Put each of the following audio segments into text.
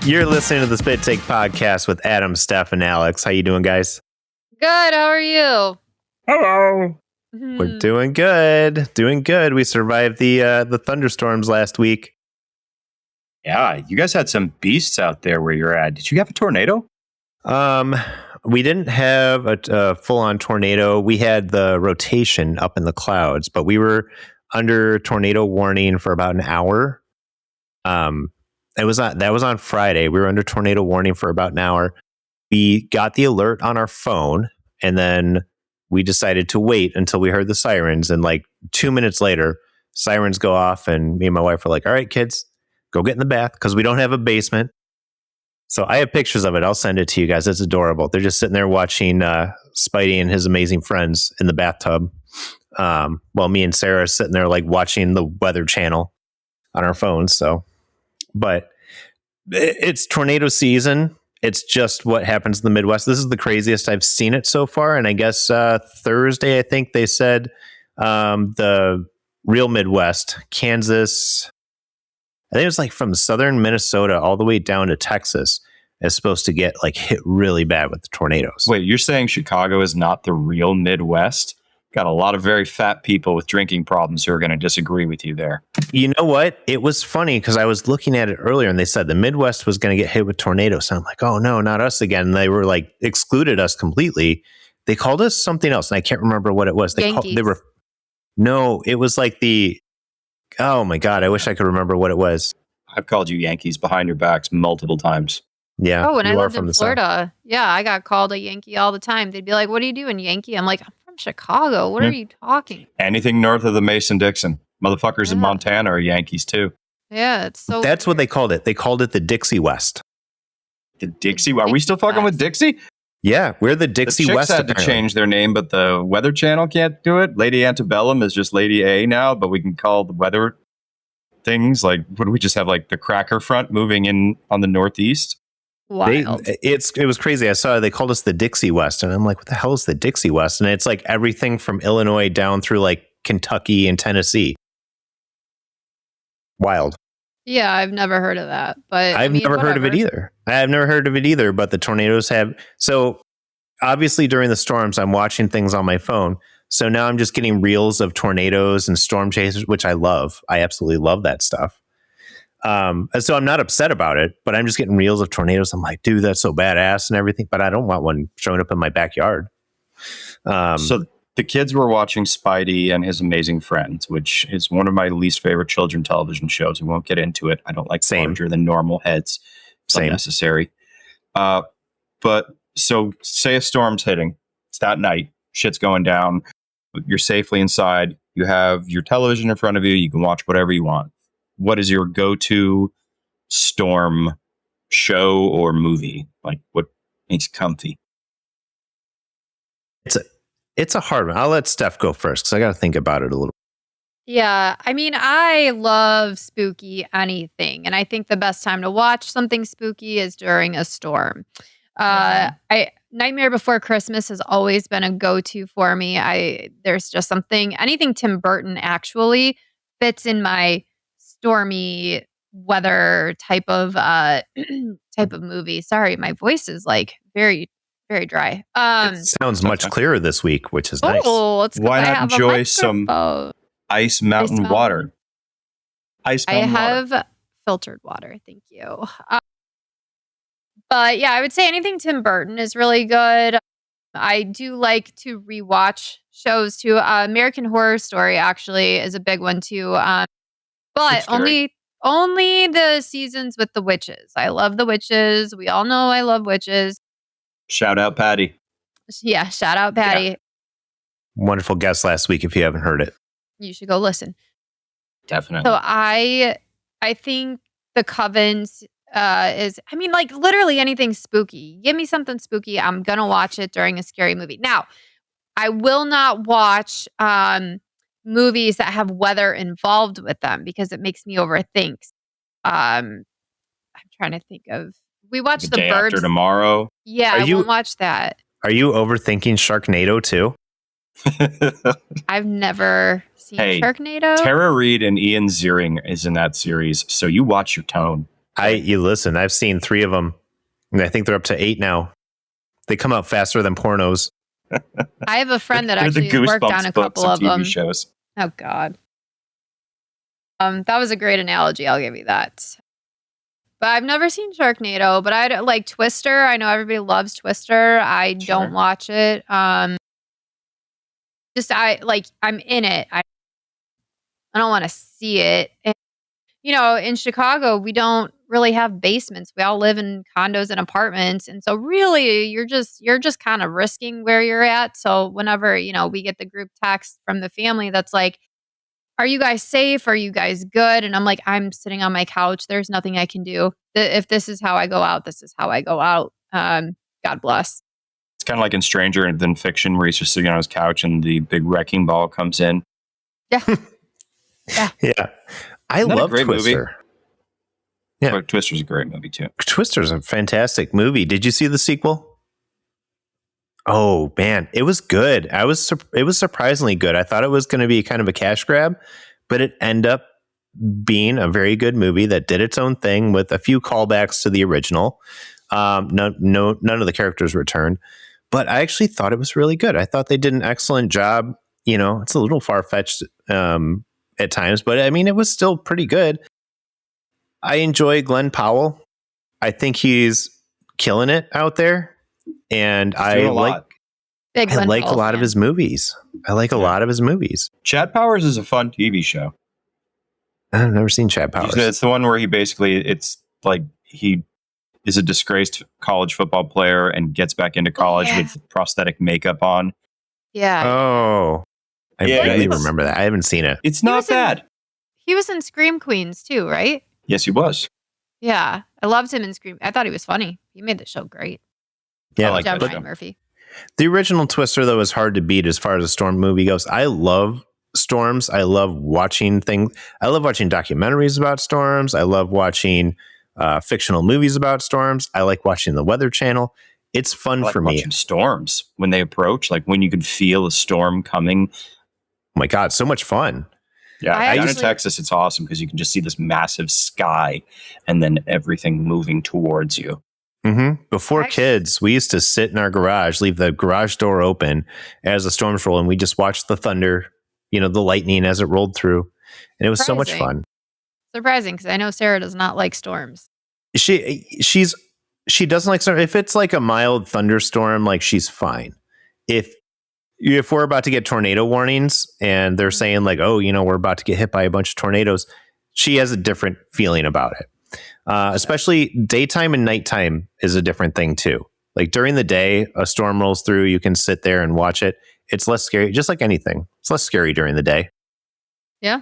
You're listening to the Spittake Podcast with Adam, Steph, and Alex. How you doing, guys? Good. How are you? Hello. We're doing good. Doing good. We survived the thunderstorms last week. Yeah, you guys had some beasts out there where you're at. Did you have a tornado? We didn't have a full-on tornado. We had the rotation up in the clouds, but we were under tornado warning for about an hour. That was on Friday. We were under tornado warning for about an hour. We got the alert on our phone, and then we decided to wait until we heard the sirens. And like 2 minutes later, sirens go off, and me and my wife were like, "All right, kids, go get in the bath," because we don't have a basement. So I have pictures of it. I'll send it to you guys. It's adorable. They're just sitting there watching Spidey and his amazing friends in the bathtub, while me and Sarah are sitting there like watching the Weather Channel on our phones. So, but it's tornado season. It's just what happens in the Midwest. This is the craziest I've seen it so far. And I guess Thursday, I think they said the real Midwest, Kansas, I think it was like from southern Minnesota all the way down to Texas, is supposed to get like hit really bad with the tornadoes. Wait, you're saying Chicago is not the real Midwest? Got a lot of very fat people with drinking problems who are going to disagree with you there. You know what? It was funny because I was looking at it earlier and they said the Midwest was going to get hit with tornadoes. And I'm like, oh no, not us again. And they were like excluded us completely. They called us something else and I can't remember what it was. No, it was like oh my God, I wish I could remember what it was. I've called you Yankees behind your backs multiple times. Yeah. Oh, when I lived in Florida, yeah, I got called a Yankee all the time. They'd be like, "What are you doing, Yankee?" I'm like, "I'm from Chicago. What are you talking?" Anything north of the Mason-Dixon. Motherfuckers in Montana are Yankees too. Yeah, it's so That's what they called it. They called it the Dixie West. The Dixie? Are we still fucking with Dixie? Yeah, we're the Dixie West. The Chicks had to change their name, but the Weather Channel can't do it. Lady Antebellum is just Lady A now, but we can call the weather things like, what do we just have, like the Cracker Front moving in on the Northeast? Wild. It was crazy. I saw they called us the Dixie West, and I'm like, what the hell is the Dixie West? And it's like everything from Illinois down through like Kentucky and Tennessee. Wild. Yeah, I've never heard of that, but I've never heard of it either. I've never heard of it either, but the tornadoes have. So obviously during the storms, I'm watching things on my phone. So now I'm just getting reels of tornadoes and storm chasers, which I love. I absolutely love that stuff. And so I'm not upset about it, but I'm just getting reels of tornadoes. I'm like, dude, that's so badass and everything, but I don't want one showing up in my backyard. So the kids were watching Spidey and His Amazing Friends, which is one of my least favorite children television shows. We won't get into it. I don't like larger than normal heads. It's unnecessary. But so say a storm's hitting. It's that night. Shit's going down. You're safely inside. You have your television in front of you. You can watch whatever you want. What is your go-to storm show or movie? Like, what makes you comfy? It's a hard one. I'll let Steph go first because I got to think about it a little. Yeah, I mean, I love spooky anything, and I think the best time to watch something spooky is during a storm. Nightmare Before Christmas has always been a go-to for me. There's just anything Tim Burton actually fits in my stormy weather type of movie. Sorry, my voice is like very, very dry. It sounds much clearer this week, which is nice. Why not enjoy some Ice Mountain water? Ice Mountain water. I have filtered water. Thank you. But yeah, I would say anything Tim Burton is really good. I do like to rewatch shows too. American Horror Story actually is a big one too. But only the seasons with the witches. I love the witches. We all know I love witches. Shout out Patty. Yeah, shout out Patty. Yeah. Wonderful guest last week. If you haven't heard it, you should go listen. Definitely. So I think The Coven like literally anything spooky. Give me something spooky. I'm going to watch it during a scary movie. Now, I will not watch movies that have weather involved with them because it makes me overthink. I'm trying to think of. We watched The Day Burbs. After Tomorrow. Yeah, I won't watch that. Are you overthinking Sharknado too? I've never seen Sharknado. Tara Reid and Ian Ziering is in that series, so you watch your tone. You listen, I've seen 3 of them, and I think they're up to 8 now. They come out faster than pornos. I have a friend that actually worked on a couple of them. Shows. Oh God. That was a great analogy. I'll give you that. But I've never seen Sharknado, but I like Twister. I know everybody loves Twister. I don't watch it. I'm in it. I don't want to see it. And, in Chicago, we don't really have basements. We all live in condos and apartments. And so really you're just kind of risking where you're at. So whenever, we get the group text from the family that's like, are you guys safe? Are you guys good? And I'm like, I'm sitting on my couch. There's nothing I can do. If this is how I go out, this is how I go out. God bless. It's kind of like in Stranger Than Fiction, where he's just sitting on his couch and the big wrecking ball comes in. Yeah. Yeah. I love Twister. Movie? Yeah. But Twister's a great movie too. Twister's a fantastic movie. Did you see the sequel? Oh man, it was good. It was surprisingly good. I thought it was going to be kind of a cash grab, but it ended up being a very good movie that did its own thing with a few callbacks to the original. None of the characters returned, but I actually thought it was really good. I thought they did an excellent job. It's a little far-fetched at times, but I mean, it was still pretty good. I enjoy Glenn Powell. I think he's killing it out there. And I like a lot of his movies. Chad Powers is a fun TV show. I've never seen Chad Powers. It's the one where it's like he is a disgraced college football player and gets back into college with prosthetic makeup on. Yeah. Oh, I really remember that. I haven't seen it. It's not bad. He was in Scream Queens too, right? Yes, he was. Yeah. I loved him in Scream. I thought he was funny. He made the show great. Yeah, I like John Ryan Murphy. The original Twister, though, is hard to beat as far as a Storm movie goes. I love storms. I love watching things. I love watching documentaries about storms. I love watching fictional movies about storms. I like watching the Weather Channel. It's fun for me. Watching storms when they approach, like when you can feel a storm coming. Oh my God, so much fun. Yeah, down in Texas, it's awesome because you can just see this massive sky and then everything moving towards you. Mm-hmm. Before kids, we used to sit in our garage, leave the garage door open as the storms roll, and we just watched the thunder, the lightning as it rolled through. And it was so much fun. Surprising, because I know Sarah does not like storms. She doesn't like storms. If it's like a mild thunderstorm, like she's fine. If we're about to get tornado warnings and they're saying like, oh, we're about to get hit by a bunch of tornadoes, she has a different feeling about it. Especially daytime and nighttime is a different thing too. Like during the day, a storm rolls through, you can sit there and watch it. It's less scary, just like anything. It's less scary during the day. Yeah,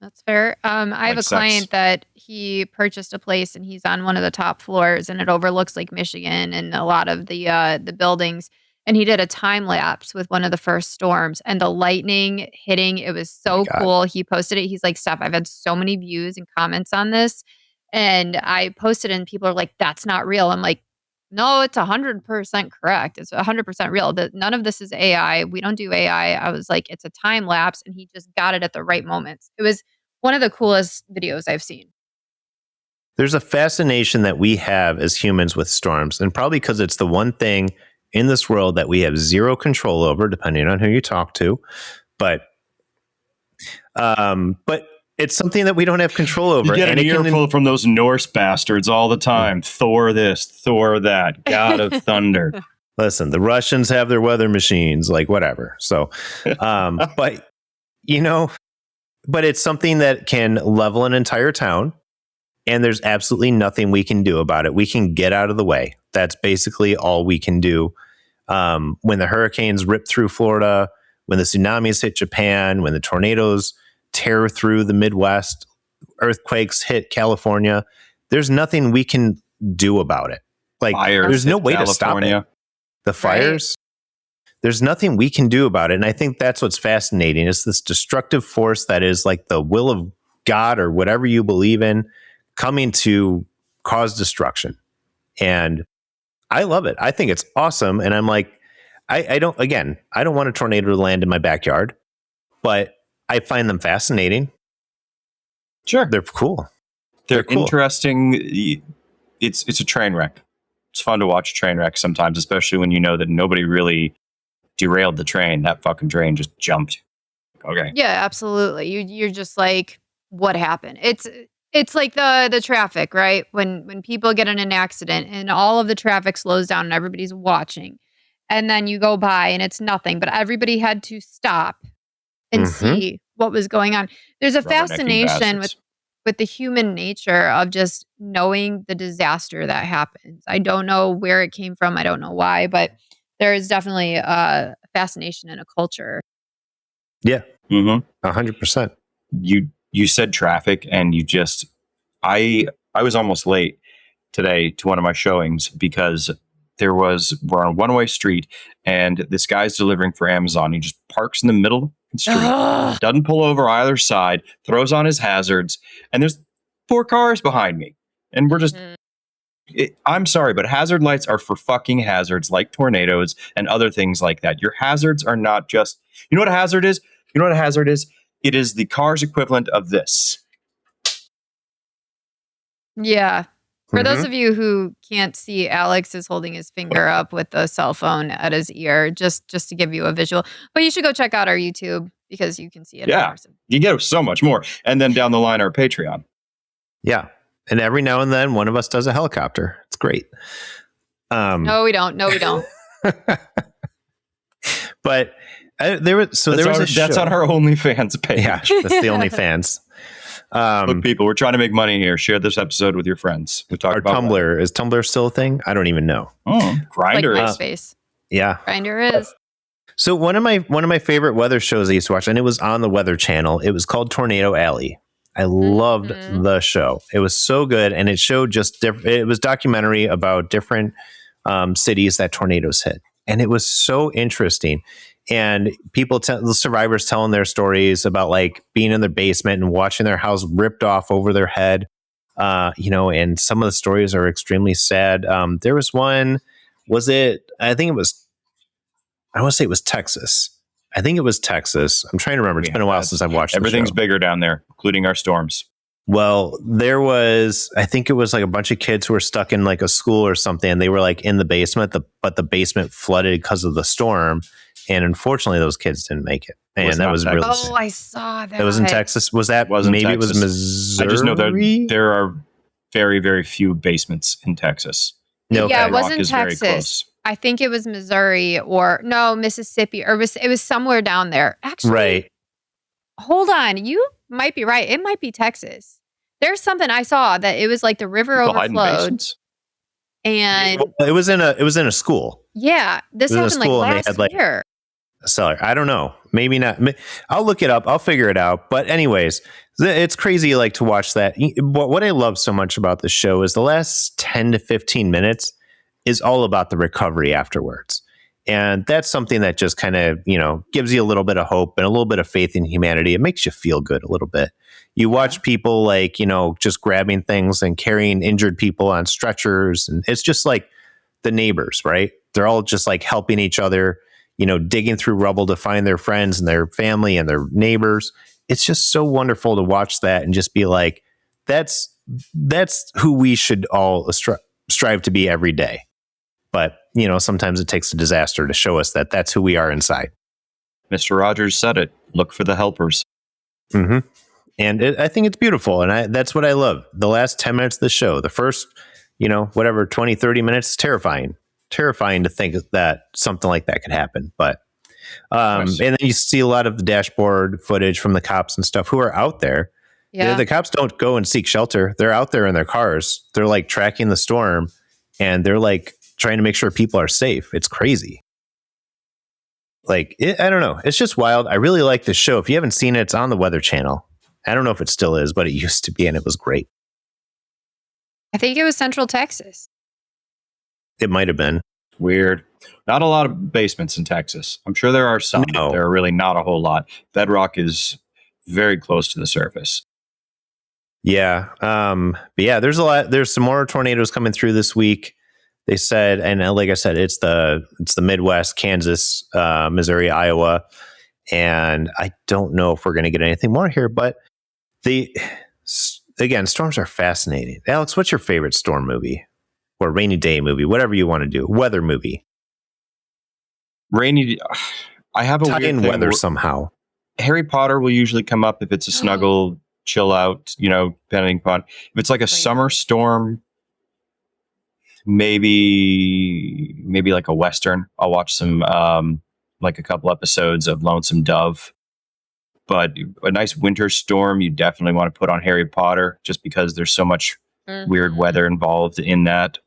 that's fair. I have a client that he purchased a place and he's on one of the top floors and it overlooks Lake Michigan and a lot of the buildings. And he did a time lapse with one of the first storms and the lightning hitting. It was so cool. He posted it. He's like, Steph, I've had so many views and comments on this. And I posted it and people are like, that's not real. I'm like, no, it's 100% correct. It's 100% real. None of this is AI. We don't do AI. I was like, it's a time lapse. And he just got it at the right moments. It was one of the coolest videos I've seen. There's a fascination that we have as humans with storms. And probably because it's the one thing in this world that we have zero control over, depending on who you talk to. But it's something that we don't have control over. You get an earful from those Norse bastards all the time. Thor this, Thor that, God of Thunder. Listen, the Russians have their weather machines, like whatever. So, but it's something that can level an entire town. And there's absolutely nothing we can do about it. We can get out of the way. That's basically all we can do. When the hurricanes rip through Florida, when the tsunamis hit Japan, when the tornadoes tear through the Midwest, earthquakes hit California, there's nothing we can do about it. Like there's no way to stop it. The fires, there's nothing we can do about it. And I think that's what's fascinating. It's this destructive force that is like the will of God or whatever you believe in coming to cause destruction. And I love it. I think it's awesome. And I'm like, I don't want a tornado to land in my backyard, but I find them fascinating. Sure. They're cool. They're cool. interesting. It's a train wreck. It's fun to watch a train wreck sometimes, especially when you know that nobody really derailed the train. That fucking train just jumped. Okay. Yeah, absolutely. You're just like, what happened? It's like the traffic, right? When people get in an accident and all of the traffic slows down and everybody's watching, and then you go by and it's nothing, but everybody had to stop and see what was going on. There's a fascination with the human nature of just knowing the disaster that happens. I don't know where it came from. I don't know why, but there is definitely a fascination in a culture. Yeah. 100%. You said traffic, and I was almost late today to one of my showings because we're on a one-way street, and this guy's delivering for Amazon. He just parks in the middle of the street, doesn't pull over either side, throws on his hazards, and there's 4 cars behind me. And we're just, I'm sorry, but hazard lights are for fucking hazards like tornadoes and other things like that. Your hazards are not just, you know what a hazard is? You know what a hazard is? It is the car's equivalent of this. Yeah. For those of you who can't see, Alex is holding his finger up with the cell phone at his ear, just to give you a visual. But you should go check out our YouTube because you can see it in person. You get so much more. And then down the line, our Patreon. Yeah. And every now and then, one of us does a helicopter. It's great. No, we don't. But that's on our OnlyFans page. Yeah, that's the OnlyFans. Look, people, we're trying to make money here. Share this episode with your friends. We talk about Tumblr. Is Tumblr still a thing? I don't even know. Grindr like is. MySpace. Yeah, Grindr is. So one of my favorite weather shows I used to watch, and it was on the Weather Channel. It was called Tornado Alley. I loved the show. It was so good, and it showed it was documentary about different cities that tornadoes hit, and it was so interesting. And the survivors telling their stories about like being in their basement and watching their house ripped off over their head, and some of the stories are extremely sad. There was one, I want to say it was Texas. I think it was Texas. I'm trying to remember. It's been a while since I've watched Everything's bigger down there, including our storms. Well, I think it was like a bunch of kids who were stuck in like a school or something, and they were like in the basement, but the basement flooded because of the storm. And unfortunately, those kids didn't make it. And that was really sad. I saw that. It was in Texas. Was that maybe Texas. It was Missouri? I just know that there are very, very few basements in Texas. No, yeah, it wasn't Texas. I think it was Missouri or Mississippi, or it was somewhere down there. Actually, right. Hold on, you might be right. It might be Texas. There's something I saw that it was like the river overflowed, and it was in a school. Yeah, this happened like last year. Cellar. I don't know. Maybe not. I'll look it up. I'll figure it out. But anyways, it's crazy like to watch that. What I love so much about the show is the last 10 to 15 minutes is all about the recovery afterwards. And that's something that just kind of, gives you a little bit of hope and a little bit of faith in humanity. It makes you feel good a little bit. You watch people like, just grabbing things and carrying injured people on stretchers. And it's just like the neighbors, right? They're all just like helping each other, digging through rubble to find their friends and their family and their neighbors. It's just so wonderful to watch that and just be like, that's who we should all strive to be every day. But, sometimes it takes a disaster to show us that that's who we are inside. Mr. Rogers said it. Look for the helpers. Mm-hmm. And I think it's beautiful. And that's what I love. The last 10 minutes of the show, the first, 20, 30 minutes, terrifying to think that something like that could happen. But, and then you see a lot of the dashboard footage from the cops and stuff who are out there. Yeah. The cops don't go and seek shelter. They're out there in their cars. They're like tracking the storm, and they're like trying to make sure people are safe. It's crazy. I don't know. It's just wild. I really like this show. If you haven't seen it, it's on the Weather Channel. I don't know if it still is, but it used to be, and it was great. I think it was Central Texas. It might have been. Weird. Not a lot of basements in Texas. I'm sure there are some. No. There are really not a whole lot. Bedrock is very close to the surface. Yeah. But yeah, there's a lot. There's some more tornadoes coming through this week. They said, and like I said, it's the Midwest, Kansas, Missouri, Iowa, and I don't know if we're going to get anything more here. But again, storms are fascinating. Alex, what's your favorite storm movie or rainy day movie? Whatever you want to do. Weather movie. Rainy. I have a tie weird in thing weather somehow. Harry Potter will usually come up if it's a snuggle, chill out, depending upon if it's like a summer storm. Maybe like a Western. I'll watch some like a couple episodes of Lonesome Dove. But a nice winter storm, you definitely want to put on Harry Potter, just because there's so much weird weather involved in that,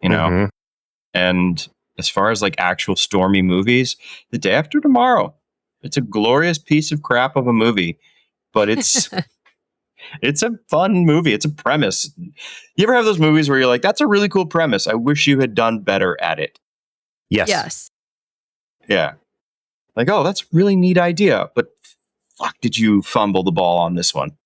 Mm-hmm. And as far as like actual stormy movies, The Day After Tomorrow, it's a glorious piece of crap of a movie, but it's it's a fun movie. It's a premise. You ever have those movies where you're like, that's a really cool premise. I wish you had done better at it. Yes. Yeah. Like, oh, that's a really neat idea, but fuck, did you fumble the ball on this one?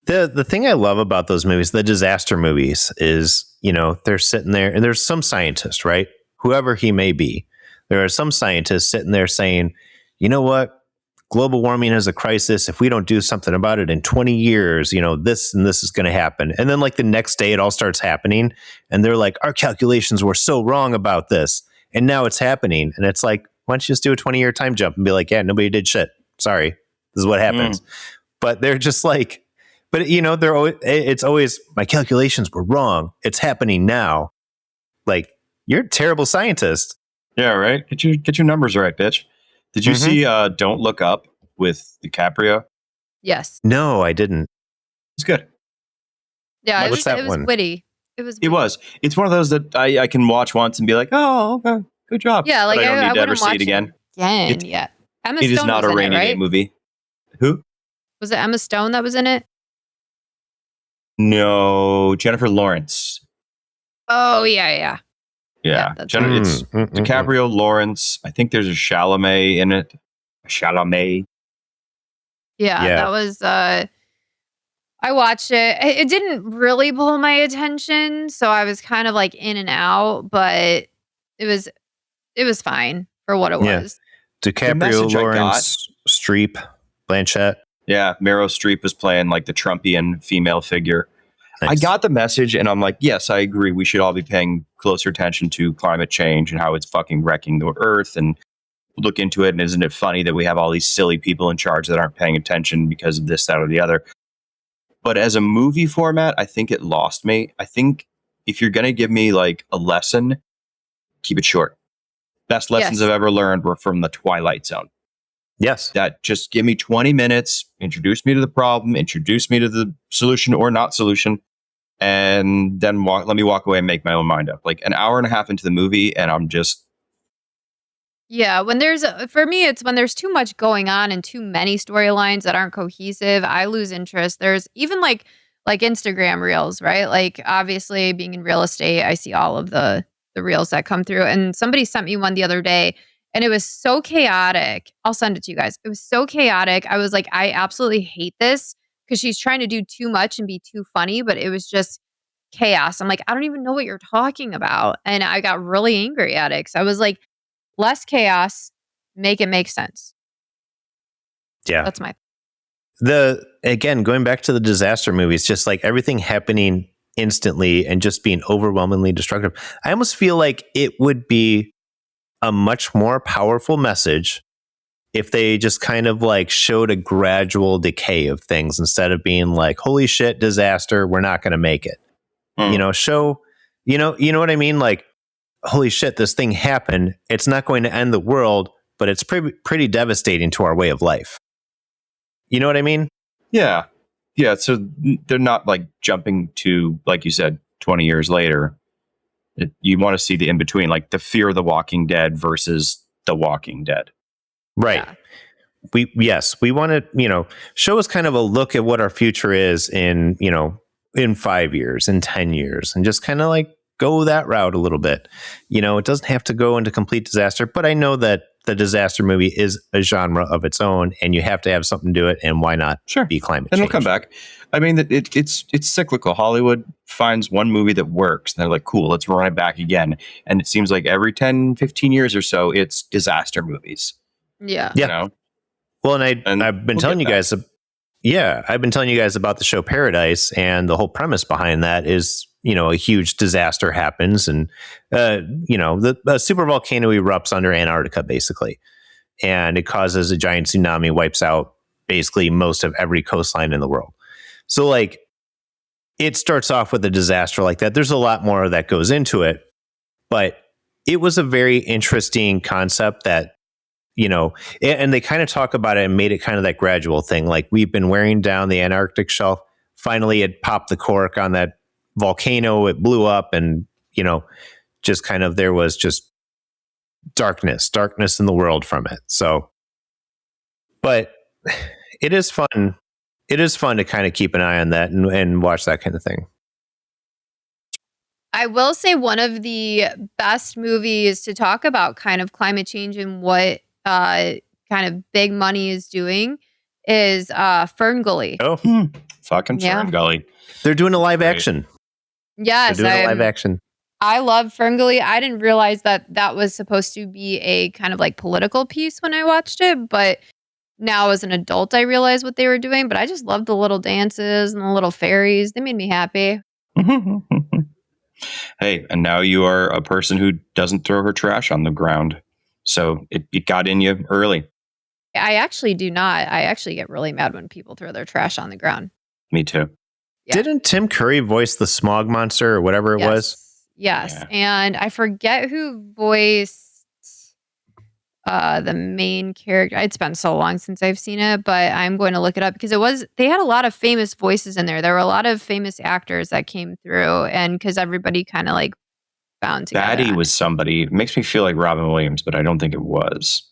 The thing I love about those movies, the disaster movies, is, they're sitting there and there's some scientist, right? Whoever he may be. There are some scientists sitting there saying, you know what? Global warming is a crisis. If we don't do something about it in 20 years, this and this is going to happen. And then like the next day it all starts happening. And they're like, our calculations were so wrong about this. And now it's happening. And it's like, why don't you just do a 20-year time jump and be like, yeah, nobody did shit. Sorry. This is what happens. But they're just like, they're always, it's always, my calculations were wrong. It's happening now. Like, you're a terrible scientist. Yeah, right. Get your numbers right, bitch. Did you see Don't Look Up with DiCaprio? Yes. No, I didn't. It's good. Yeah, it was witty. It was. It's one of those that I can watch once and be like, oh, okay, good job. Yeah, like but I don't need to ever see watch it again. Yeah. Emma Stone is not was a in rainy it, right? day movie. Who? Was it Emma Stone that was in it? No, Jennifer Lawrence. Oh, yeah. It's DiCaprio, Lawrence. I think there's a Chalamet in it. Chalamet. Yeah, that was. I watched it. It didn't really pull my attention, so I was kind of like in and out. But it was fine for what it was. DiCaprio, Lawrence, Streep, Blanchett. Yeah, Meryl Streep is playing like the Trumpian female figure. Nice. I got the message, and I'm like, yes, I agree. We should all be paying closer attention to climate change and how it's fucking wrecking the earth, and look into it. And isn't it funny that we have all these silly people in charge that aren't paying attention because of this, that, or the other? But as a movie format, I think it lost me. I think if you're going to give me like a lesson, keep it short. Best lessons I've ever learned were from The Twilight Zone. Yes. That just give me 20 minutes, introduce me to the problem, introduce me to the solution or not solution, and then let me walk away and make my own mind up. Like an hour and a half into the movie, and I'm just... Yeah, for me, it's when there's too much going on and too many storylines that aren't cohesive, I lose interest. There's even like Instagram reels, right? Like obviously being in real estate, I see all of the reels that come through. And somebody sent me one the other day, and it was so chaotic. I'll send it to you guys. It was so chaotic. I was like, I absolutely hate this, because she's trying to do too much and be too funny, but it was just chaos. I'm like, I don't even know what you're talking about. And I got really angry at it. So I was like, less make it make sense. Yeah. That's my... Again, going back to the disaster movies, just like everything happening instantly and just being overwhelmingly destructive. I almost feel like it would be a much more powerful message if they just kind of like showed a gradual decay of things instead of being like, holy shit, disaster, we're not going to make it. Show, you know what I mean? Like, holy shit, this thing happened. It's not going to end the world, but it's pretty devastating to our way of life. You know what I mean? Yeah. Yeah. So they're not like jumping to, like you said, 20 years later. You want to see the in between, like the Fear of the Walking Dead versus The Walking Dead. Right. Yeah. We want to, show us kind of a look at what our future is in 5 years, in 10 years, and just kind of like go that route a little bit. It doesn't have to go into complete disaster, but I know that the disaster movie is a genre of its own, and you have to have something to do it. And why not be climate change? And it'll come back. I mean, it's cyclical. Hollywood finds one movie that works, and they're like, cool, let's run it back again. And it seems like every 10, 15 years or so, it's disaster movies. Yeah. Yeah. Well, and I've been telling you guys Yeah, I've been telling you guys about the show Paradise, and the whole premise behind that is, a huge disaster happens, and the super volcano erupts under Antarctica, basically, and it causes a giant tsunami, wipes out basically most of every coastline in the world. So, like, it starts off with a disaster like that. There's a lot more that goes into it, but it was a very interesting concept that, and they kind of talk about it and made it kind of that gradual thing. Like, we've been wearing down the Antarctic shelf. Finally, it popped the cork on that volcano. It blew up, and, just kind of, there was just darkness in the world from it. So, but it is fun. It is fun to kind of keep an eye on that and watch that kind of thing. I will say one of the best movies to talk about kind of climate change and what kind of big money is doing is Ferngully. Oh, fucking Ferngully. They're doing a live action. Yes. They're doing a live action. I love Ferngully. I didn't realize that was supposed to be a kind of like political piece when I watched it, but now as an adult, I realized what they were doing, but I just loved the little dances and the little fairies. They made me happy. Hey, and now you are a person who doesn't throw her trash on the ground. So it got in you early. I actually do not. I actually get really mad when people throw their trash on the ground. Me too. Yeah. Didn't Tim Curry voice the smog monster or whatever it was? Yes. Yeah. And I forget who voiced the main character. It's been so long since I've seen it, but I'm going to look it up because they had a lot of famous voices in there. There were a lot of famous actors that came through, and because everybody kind of like bound together. Batty was somebody. It makes me feel like Robin Williams, but I don't think it was.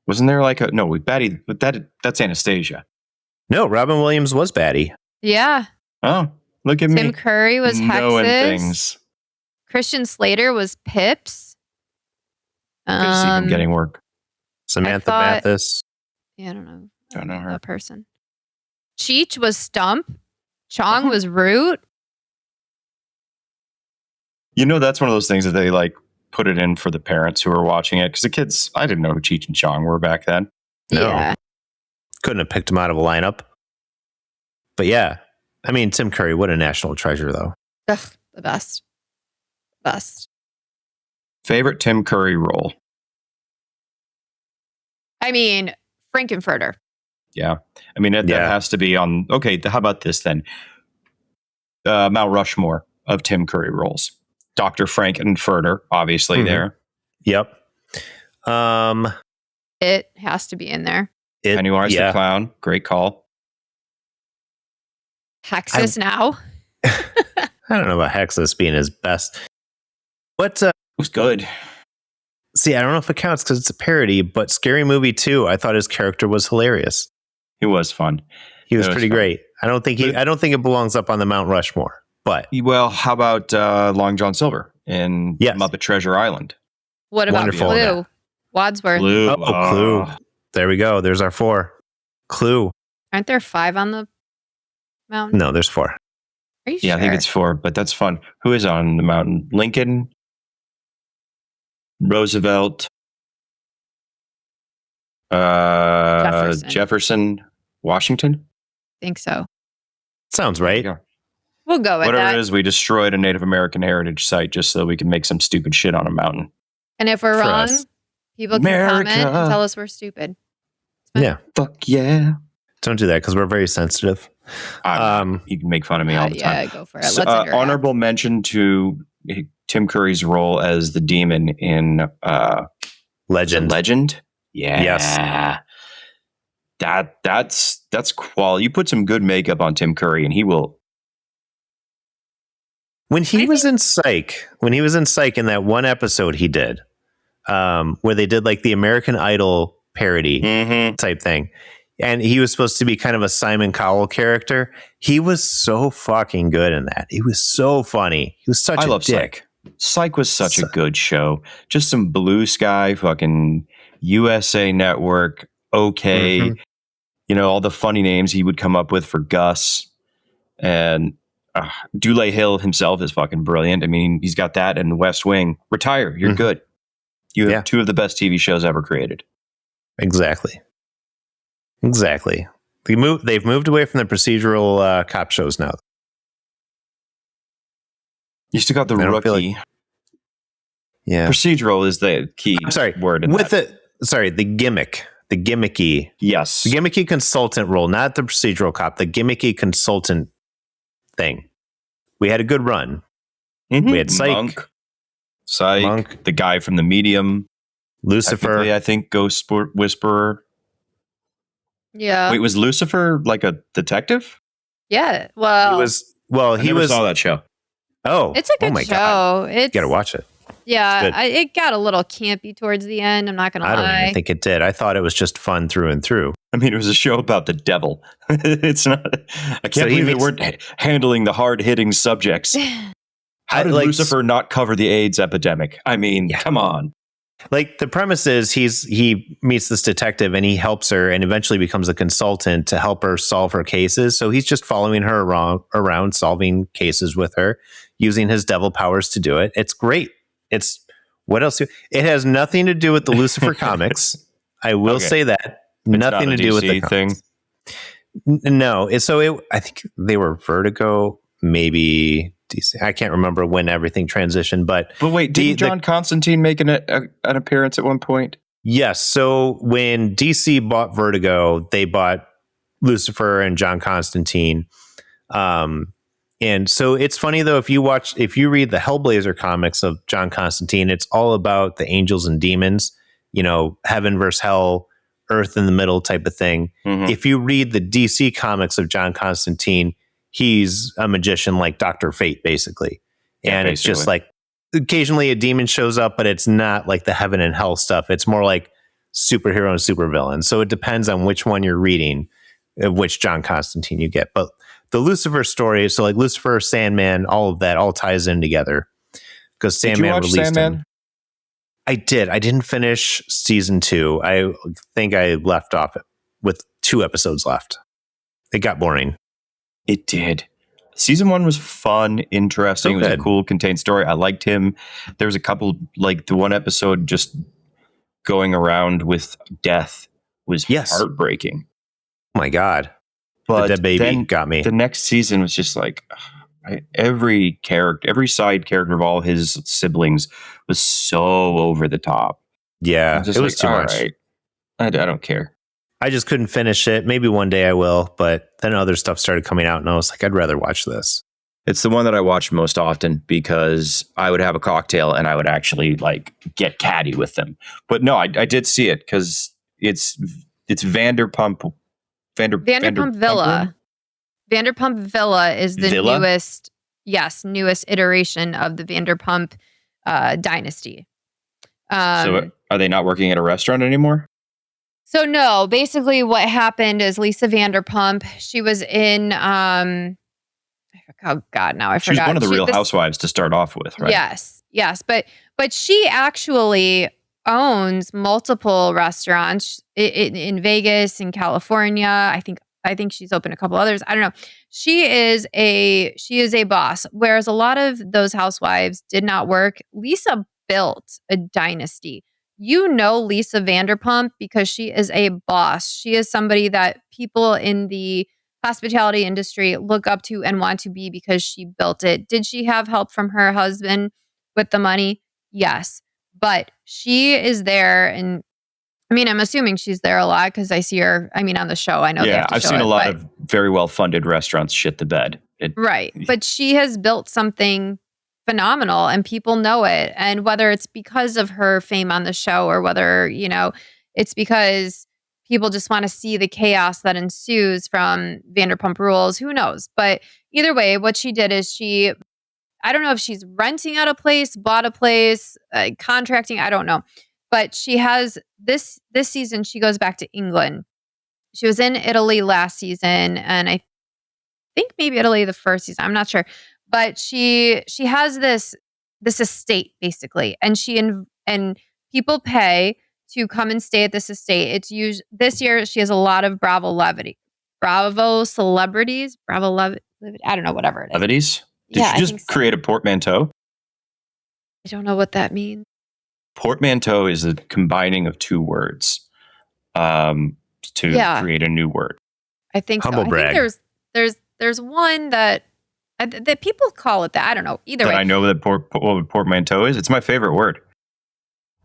Wasn't there like Batty? But that's Anastasia. No, Robin Williams was Batty. Yeah. Oh, look at me. Tim Curry was knowing Hexus. things. Christian Slater was Pips. Good to see him getting work. Samantha Mathis. Yeah, I don't know. Don't know her. That person. Cheech was Stump. Chong was Root. That's one of those things that they like put it in for the parents who are watching it. Because the kids, I didn't know who Cheech and Chong were back then. No. Yeah. Couldn't have picked him out of a lineup. But yeah, I mean, Tim Curry, what a national treasure, though. Ugh, the best. Best. Favorite Tim Curry role? I mean, Frankenfurter. Yeah. I mean, that has to be on. Okay, how about this then? Mount Rushmore of Tim Curry roles. Dr. Frankenfurter, obviously there. Yep. It has to be in there. Pennywise the Clown, great call. Hexus now. I don't know about Hexus being his best. What? It was good. See, I don't know if it counts because it's a parody, but Scary Movie 2, I thought his character was hilarious. He was fun. He was pretty great. I don't think it belongs up on the Mount Rushmore. But how about Long John Silver in Muppet Treasure Island? What about Clue? Wadsworth. Clue. Clue. There we go. There's our 4. Clue. Aren't there 5 on the mountain? No, there's 4. Are you sure? Yeah, I think it's 4, but that's fun. Who is on the mountain? Lincoln, Roosevelt, Jefferson, Washington. I think so. Sounds right. We'll go with Whatever that. it is, we destroyed a Native American heritage site just so we can make some stupid shit on a mountain. And if we're wrong, people can comment and tell us we're stupid. Yeah. Fuck yeah. Don't do that because we're very sensitive. You can make fun of me all the time. Yeah, go for it. Let's interact. Honorable mention to Tim Curry's role as the demon in Legend. Legend? Yeah. Yes. That's quality. You put some good makeup on Tim Curry and he will. When he was in Psych in that one episode he did, where they did like the American Idol parody type thing, and he was supposed to be kind of a Simon Cowell character. He was so fucking good in that. He was so funny. He was such a dick. Psych was such a good show. Just some blue sky, fucking USA Network. Okay. All the funny names he would come up with for Gus. And Dule Hill himself is fucking brilliant. I mean, he's got that and the West Wing. Retire. You're good. You have 2 of the best TV shows ever created. Exactly. They've moved away from the procedural cop shows now. You still got the Rookie. Yeah, procedural is the key. I'm sorry, word in with that. the gimmick, the gimmicky. Yes, the gimmicky consultant role, not the procedural cop. The gimmicky consultant thing. We had a good run. Mm-hmm. We had Psych, Monk, the guy from The Medium, Lucifer. I think Ghost Whisperer. Yeah. Wait, was Lucifer like a detective? Yeah. Well, he never saw that show. Oh, it's a good show. God. You got to watch it. Yeah, it got a little campy towards the end. I'm not going to lie. I don't even think it did. I thought it was just fun through and through. I mean, it was a show about the devil. It's not. I can't believe they weren't handling the hard-hitting subjects. How did Lucifer not cover the AIDS epidemic? I mean, come on. Like, the premise is he meets this detective and he helps her and eventually becomes a consultant to help her solve her cases. So he's just following her around solving cases with her, using his devil powers to do it. It's great. It's what else? It has nothing to do with the Lucifer comics. I will say that. Nothing to do with the thing. No. I think they were Vertigo, maybe DC. I can't remember when everything transitioned, but wait, didn't John Constantine make an appearance at one point? Yes. So when DC bought Vertigo, they bought Lucifer and John Constantine. And so it's funny though, if you read the Hellblazer comics of John Constantine, it's all about the angels and demons, heaven versus hell, earth in the middle type of thing. Mm-hmm. If you read the DC comics of John Constantine, he's a magician like Dr. Fate, basically. And it's just like occasionally a demon shows up, but it's not like the heaven and hell stuff. It's more like superhero and supervillain. So it depends on which one you're reading, which John Constantine you get. But the Lucifer story, so like Lucifer, Sandman, all of that all ties in together. Because Sandman released Sandman? I did. I didn't finish season 2. I think I left off with 2 episodes left. It got boring. It did. Season 1 was fun, interesting. It was a cool, contained story. I liked him. There was a couple, like the one episode just going around with death was heartbreaking. Oh my God. But the dead baby got me. The next season was just like every side character of all his siblings was so over the top. Yeah, it was too much. Right, I don't care. I just couldn't finish it. Maybe one day I will, but then other stuff started coming out and I was like, I'd rather watch this. It's the one that I watched most often because I would have a cocktail and I would actually like get catty with them. But no, I did see it because it's Vanderpump. Vanderpump Villa. Vanderpump Villa is the newest iteration of the Vanderpump dynasty. So are they not working at a restaurant anymore? So no, basically what happened is Lisa Vanderpump, she was in, oh God, now I forgot. She was one of the Real Housewives to start off with, right? Yes. But she actually owns multiple restaurants in Vegas, in California. I think she's opened a couple others. I don't know. She is a boss. Whereas a lot of those housewives did not work. Lisa built a dynasty. Lisa Vanderpump because she is a boss. She is somebody that people in the hospitality industry look up to and want to be because she built it. Did she have help from her husband with the money? Yes. But she is there, and I mean, I'm assuming she's there a lot because I see her, on the show. I know. Yeah, I've seen a lot of very well-funded restaurants shit the bed. Right. But she has built something phenomenal and people know it. And whether it's because of her fame on the show or whether, it's because people just want to see the chaos that ensues from Vanderpump Rules, who knows? But either way, what she did is I don't know if she's renting out a place, bought a place, contracting, I don't know. But she has this season, she goes back to England. She was in Italy last season, and I think maybe Italy the first season. I'm not sure. But she has this estate basically, and people pay to come and stay at this estate. It's this year she has a lot of Bravo celebrities, I don't know, whatever it is. Levities? Did you just create a portmanteau? I don't know what that means. Portmanteau is a combining of 2 words to create a new word. I think Humble so. brag. I think there's one that people call it that. I don't know. Either way. I know that portmanteau is. It's my favorite word.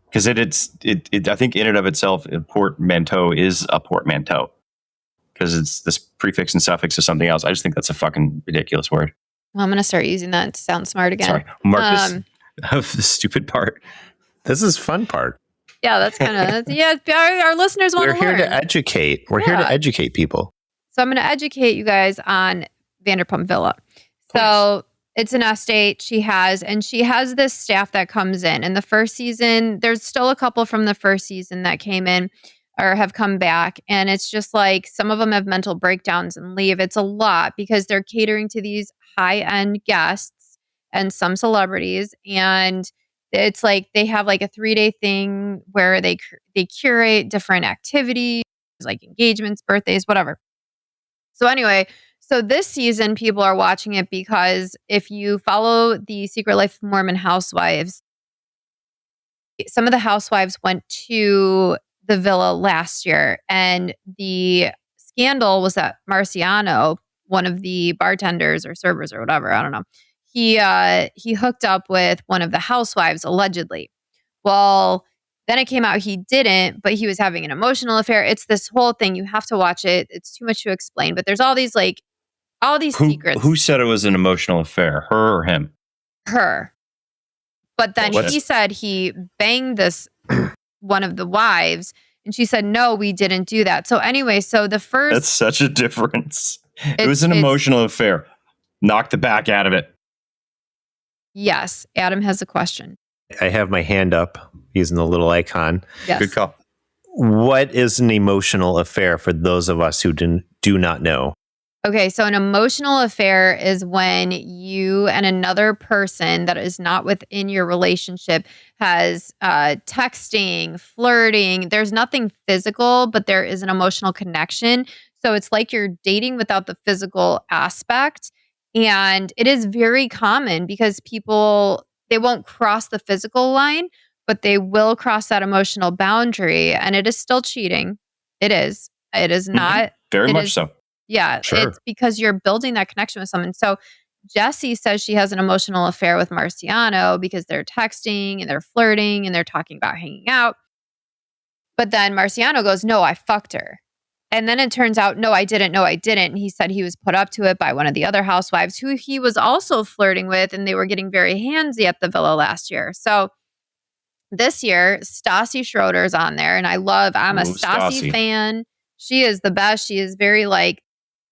Because it I think in and of itself, a portmanteau is a portmanteau. Because it's this prefix and suffix of something else. I just think that's a fucking ridiculous word. Well, I'm going to start using that to sound smart again. Sorry. Marcus of the stupid part. This is fun part. Yeah, that's kind of, our listeners want to learn. We're here to educate. We're here to educate people. So I'm going to educate you guys on Vanderpump Villa. So it's an estate she has this staff that comes in. In the first season, there's still a couple from the first season that came in or have come back. And it's just like some of them have mental breakdowns and leave. It's a lot because they're catering to these high-end guests and some celebrities. And it's like they have like a 3-day thing where they curate different activities, like engagements, birthdays, whatever. So anyway, so this season, people are watching it because if you follow the Secret Life of Mormon housewives, some of the housewives went to the villa last year. And the scandal was that Marciano, one of the bartenders or servers or whatever, I don't know, he hooked up with one of the housewives, allegedly. Well, then it came out he didn't, but he was having an emotional affair. It's this whole thing. You have to watch it. It's too much to explain. But there's all these secrets. Who said it was an emotional affair? Her or him? Her. But then he said he banged this one of the wives, and she said, no, we didn't do that. So anyway, that's such a difference. It was an emotional affair. Knock the back out of it. Yes. Adam has a question. I have my hand up using the little icon. Yes. Good call. What is an emotional affair for those of us who do not know? Okay, so an emotional affair is when you and another person that is not within your relationship has texting, flirting. There's nothing physical, but there is an emotional connection. So it's like you're dating without the physical aspect. And it is very common because people, they won't cross the physical line, but they will cross that emotional boundary. And it is still cheating. It is. It is not. Very much so. Yeah, sure. It's because you're building that connection with someone. So Jessie says she has an emotional affair with Marciano because they're texting and they're flirting and they're talking about hanging out. But then Marciano goes, no, I fucked her. And then it turns out, no, I didn't. And he said he was put up to it by one of the other housewives who he was also flirting with, and they were getting very handsy at the villa last year. So this year, Stassi Schroeder's on there, and I'm a Stassi fan. She is the best. She is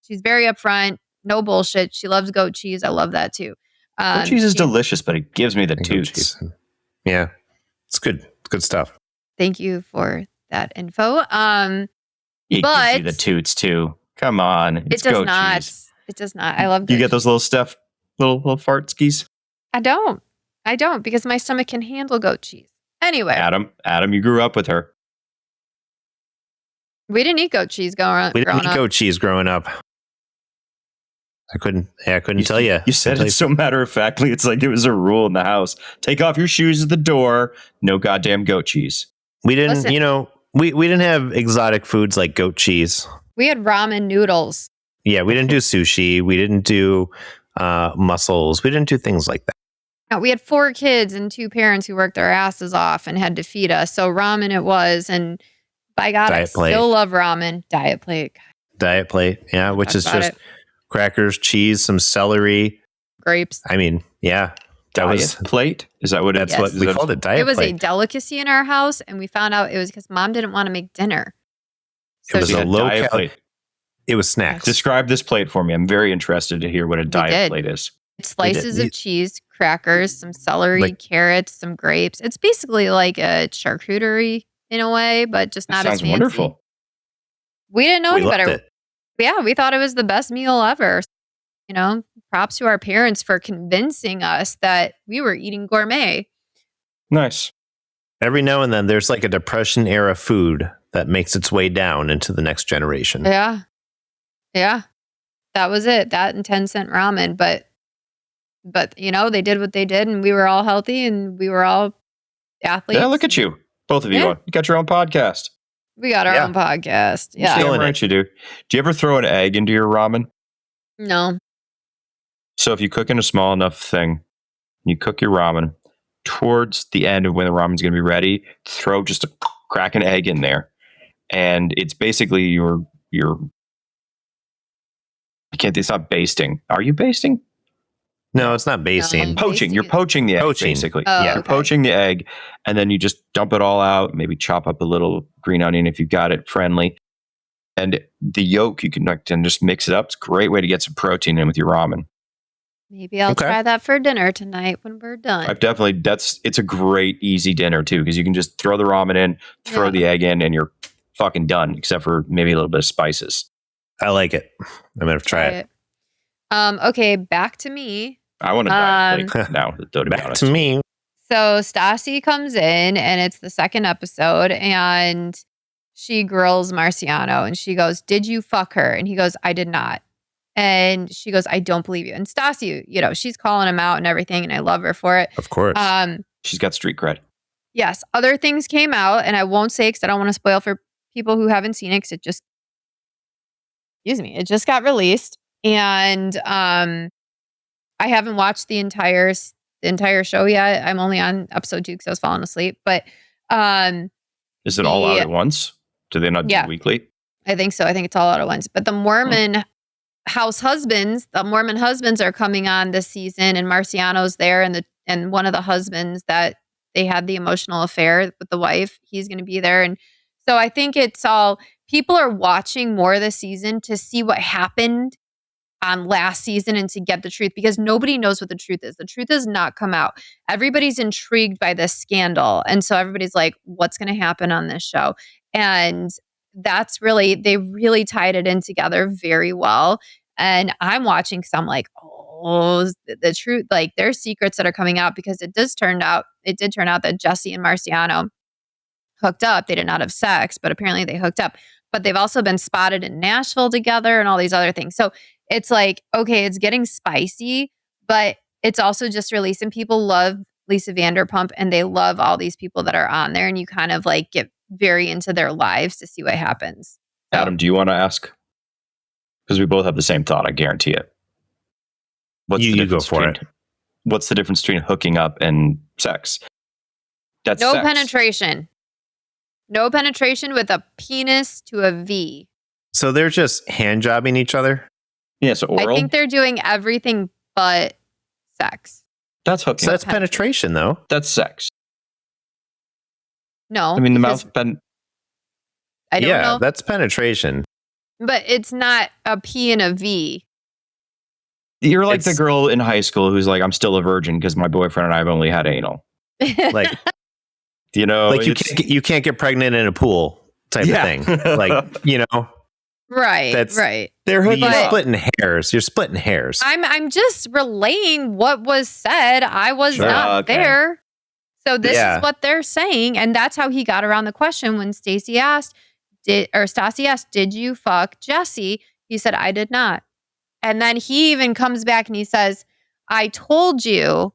she's very upfront, no bullshit. She loves goat cheese. I love that too. Goat cheese is delicious, but it gives me the toots. Yeah, it's good. It's good stuff. Thank you for that info. It gives you the toots too. Come on, it's goat cheese. It does not. I love. You get those little Steph, little fart skis. I don't because my stomach can handle goat cheese. Anyway, Adam, you grew up with her. We didn't eat goat cheese growing up. We didn't eat goat cheese growing up. I couldn't tell you. You said it so matter-of-factly. It's like it was a rule in the house. Take off your shoes at the door. No goddamn goat cheese. We didn't, we didn't have exotic foods like goat cheese. We had ramen noodles. Yeah, we didn't do sushi. We didn't do mussels. We didn't do things like that. No, we had 4 kids and 2 parents who worked their asses off and had to feed us. So ramen it was. And by God, I still love ramen. Diet plate. Yeah, which is just crackers, cheese, some celery, grapes. I mean, yeah. Diet plate? Is that what that's what we called it? Diet plate. It was a delicacy in our house, and we found out it was because Mom didn't want to make dinner. So it was a low diet plate. It was snacks. Describe this plate for me. I'm very interested to hear what a diet plate is. It's slices of cheese, crackers, some celery, carrots, some grapes. It's basically like a charcuterie in a way, but just not as fancy. Sounds wonderful. We didn't know any better. Yeah, we thought it was the best meal ever. Props to our parents for convincing us that we were eating gourmet. Nice. Every now and then there's like a Depression era food that makes its way down into the next generation. Yeah. That was it. That and 10-cent ramen. But they did what they did, and we were all healthy and we were all athletes. Yeah, look at you. Both of you. Yeah. You got your own podcast. We got our own podcast. Yeah. Damn right you do. Do you ever throw an egg into your ramen? No. So if you cook in a small enough thing, you cook your ramen, towards the end of when the ramen's going to be ready, throw just crack an egg in there. And it's basically it's not basting. Are you basting? No, it's not basting. Poaching. You're poaching the egg, basically. Oh, You're poaching the egg, and then you just dump it all out, maybe chop up a little green onion if you've got it friendly. And the yolk, you can just mix it up. It's a great way to get some protein in with your ramen. Maybe I'll try that for dinner tonight when we're done. It's a great, easy dinner, too, because you can just throw the ramen in, throw the egg in, and you're fucking done, except for maybe a little bit of spices. I like it. I'm going to try it. Okay, back to me. I want to die now. Back to me. So Stassi comes in, and it's the second episode, and she grills Marciano, and she goes, "Did you fuck her?" And he goes, "I did not." And she goes, "I don't believe you." And Stassi, she's calling him out and everything, and I love her for it. Of course. She's got street cred. Yes. Other things came out, and I won't say because I don't want to spoil for people who haven't seen it, because it just got released. And I haven't watched the entire show yet. I'm only on episode 2 because I was falling asleep. But is it all out at once? Do they not do it weekly? I think so. I think it's all out at once. But the Mormon husbands are coming on this season, and Marciano's there, and one of the husbands that they had the emotional affair with the wife, he's going to be there. And so I think it's all, people are watching more this season to see what happened on last season and to get the truth, because nobody knows what the truth is. The truth has not come out. Everybody's intrigued by this scandal. And so everybody's like, what's going to happen on this show? And they really tied it in together very well. And I'm watching because I'm like, oh, the truth, like there's secrets that are coming out, because it did turn out that Jesse and Marciano hooked up. They did not have sex, but apparently they hooked up. But they've also been spotted in Nashville together and all these other things. So it's like, okay, it's getting spicy, but it's also just releasing. People love Lisa Vanderpump, and they love all these people that are on there, and you kind of like get very into their lives to see what happens. So, Adam, do you want to ask? Because we both have the same thought, I guarantee it. You go for it. What's the difference between hooking up and sex? That's no sex. penetration. No penetration with a penis to a V. So they're just hand jobbing each other? Yeah, so oral? I think they're doing everything but sex. That's hooking. So that's penetration, though. That's sex. No. I mean, the mouth... I don't know. Yeah, that's penetration. But it's not a P and a V. You're like the girl in high school who's like, I'm still a virgin because my boyfriend and I have only had anal. Like, like you can't get pregnant in a pool type of thing. Like, Right. Right. You're splitting hairs. You're splitting hairs. I'm just relaying what was said. I was not there. So this is what they're saying. And that's how he got around the question when Stassi asked, did you fuck Jesse? He said, I did not. And then he even comes back and he says, I told you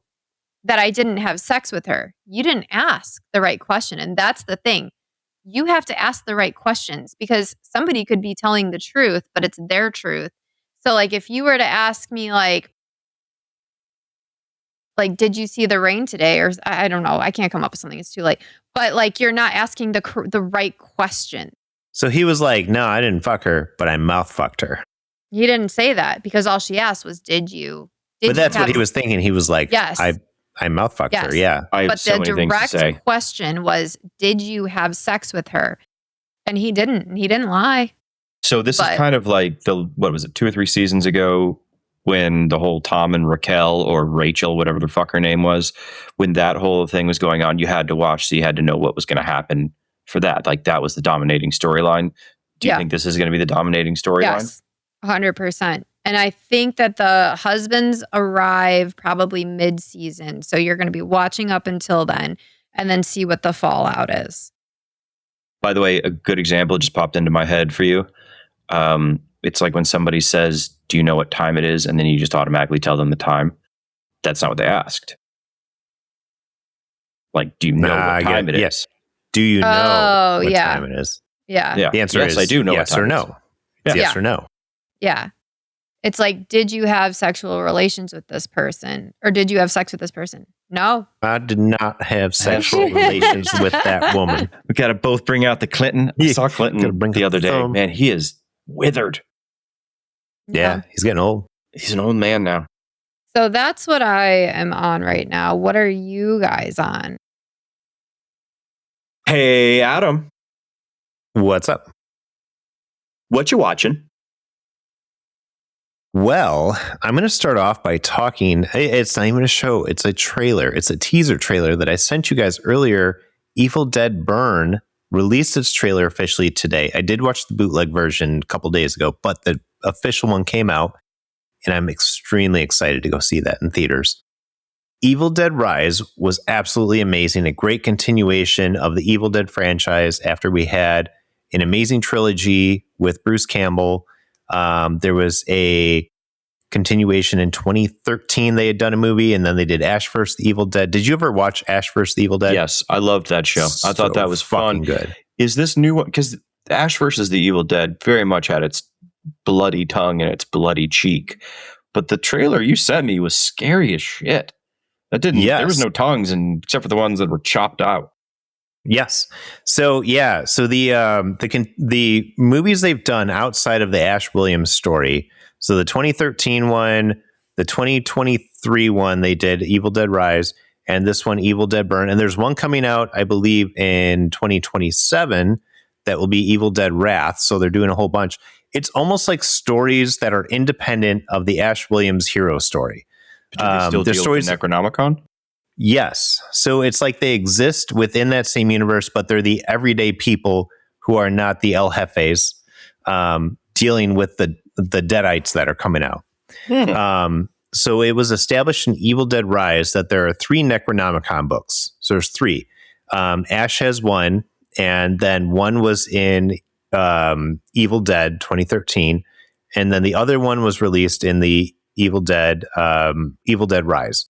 that I didn't have sex with her. You didn't ask the right question. And that's the thing. You have to ask the right questions, because somebody could be telling the truth, but it's their truth. So like if you were to ask me like, did you see the rain today? Or I don't know. I can't come up with something. It's too late. But like, you're not asking the right question. So he was like, no, I didn't fuck her, but I mouth fucked her. He didn't say that, because all she asked was, did you? But that's what he was thinking. He was like, yes. I mouth fucked her. Yeah. But the direct question was, did you have sex with her? And he didn't. He didn't lie. So this is kind of like what was it, 2 or 3 seasons ago, when the whole Tom and Raquel, or Rachel, whatever the fuck her name was, when that whole thing was going on, you had to watch, so you had to know what was going to happen for that. Like that was the dominating storyline. Do you think this is going to be the dominating storyline? Yes, 100%. And I think that the husbands arrive probably mid-season. So you're going to be watching up until then and then see what the fallout is. By the way, a good example just popped into my head for you. It's like when somebody says, do you know what time it is? And then you just automatically tell them the time. That's not what they asked. Like, do you know what time it is? Do you know what time it is? Yeah. The answer is I do know yes or no. It's yes or no. Yeah. It's like, did you have sexual relations with this person? Or did you have sex with this person? No. I did not have sexual relations with that woman. We got to both bring out the Clinton. I saw Clinton the other day. Man, he is withered. Yeah, he's getting old. He's an old man now. So that's what I am on right now. What are you guys on? Hey, Adam. What's up? What you watching? Well, I'm going to start off by talking. It's not even a show. It's a trailer. It's a teaser trailer that I sent you guys earlier. Evil Dead Burn released its trailer officially today. I did watch the bootleg version a couple days ago, but the official one came out, and I'm extremely excited to go see that in theaters. Evil Dead Rise was absolutely amazing. A great continuation of the Evil Dead franchise after we had an amazing trilogy with Bruce Campbell. There was a continuation in 2013. They had done a movie, and then they did Ash vs. the Evil Dead. Did you ever watch Ash vs. the Evil Dead? Yes, I loved that show. I thought that was fun. Good. Is this new one? Because Ash vs. the Evil Dead very much had its bloody tongue and its bloody cheek. But the trailer you sent me was scary as shit. That didn't. Yes. There was no tongues, except for the ones that were chopped out. Yes. So the movies they've done outside of the Ash Williams story. So the 2013 one, the 2023 one, they did Evil Dead Rise, and this one, Evil Dead Burn. And there's one coming out, I believe, in 2027 that will be Evil Dead Wrath. So they're doing a whole bunch. It's almost like stories that are independent of the Ash Williams hero story. But do they still deal with the Necronomicon? Yes. So it's like they exist within that same universe, but they're the everyday people who are not the El Jefes dealing with the Deadites that are coming out. So it was established in Evil Dead Rise that there are 3 Necronomicon books. So there's 3. Ash has one, and then one was in Evil Dead 2013, and then the other one was released in the Evil Dead Rise.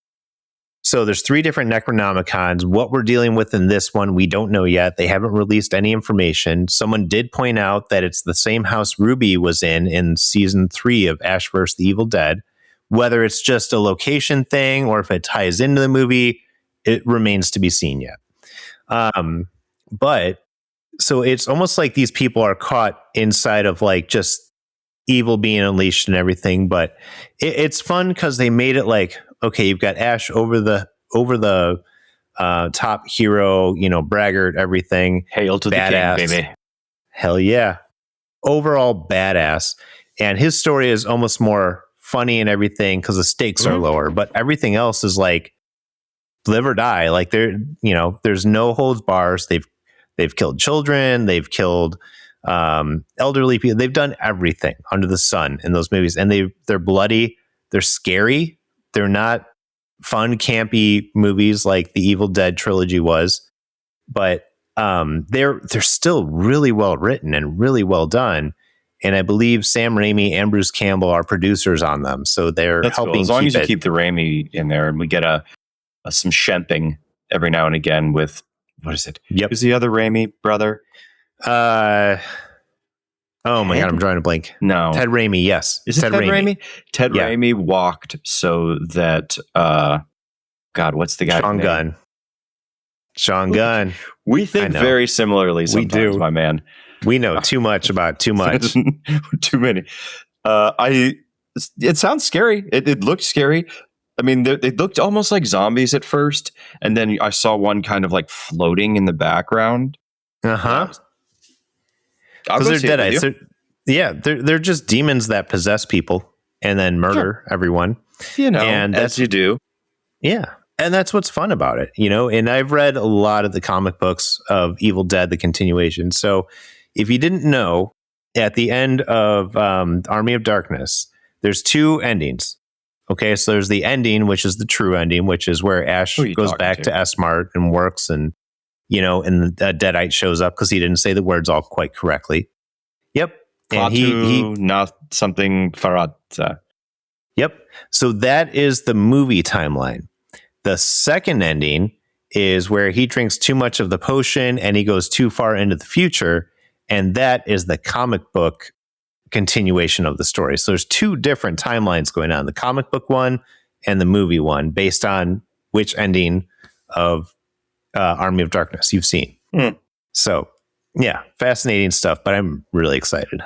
So there's 3 different Necronomicons. What we're dealing with in this one, we don't know yet. They haven't released any information. Someone did point out that it's the same house Ruby was in season 3 of Ash vs. the Evil Dead. Whether it's just a location thing or if it ties into the movie, it remains to be seen yet. But so it's almost like these people are caught inside of like just evil being unleashed and everything. But it's fun because they made it like, okay, you've got Ash over the top hero, braggart, everything. Hail to badass. The king, baby. Hell yeah. Overall badass. And his story is almost more funny and everything because the stakes are lower, but everything else is like live or die. Like there's no holds bars. They've killed children. They've killed elderly people. They've done everything under the sun in those movies. And they're bloody. They're scary. They're not fun, campy movies like the Evil Dead trilogy was, but they're still really well written and really well done. And I believe Sam Raimi and Bruce Campbell are producers on them, so they're helping. Cool. As long as you keep the Raimi in there, and we get some shemping every now and again with what is it? Yep. Who's the other Raimi brother? Oh my God, I'm drawing a blank. No. Ted Raimi, yes. Is it Ted Raimi? Ted Raimi walked so that, God, what's the guy's name? Sean Gunn. We think very similarly sometimes, we do. My man. We know too much about too much. Too many. It sounds scary. It looked scary. I mean, they looked almost like zombies at first, and then I saw one kind of like floating in the background. Uh-huh. Because they're deadites. They're just demons that possess people and then murder everyone. And as you do. Yeah. And that's what's fun about it, And I've read a lot of the comic books of Evil Dead, the continuation. So if you didn't know, at the end of Army of Darkness, there's 2 endings. Okay, so there's the ending, which is the true ending, which is where Ash goes back to S-Mart and works and and the Deadite shows up because he didn't say the words all quite correctly. Yep. And he not something Farad. Yep. So that is the movie timeline. The second ending is where he drinks too much of the potion and he goes too far into the future. And that is the comic book continuation of the story. So there's two different timelines going on, the comic book one and the movie one, based on which ending of Army of Darkness you've seen. So yeah, fascinating stuff, but I'm really excited.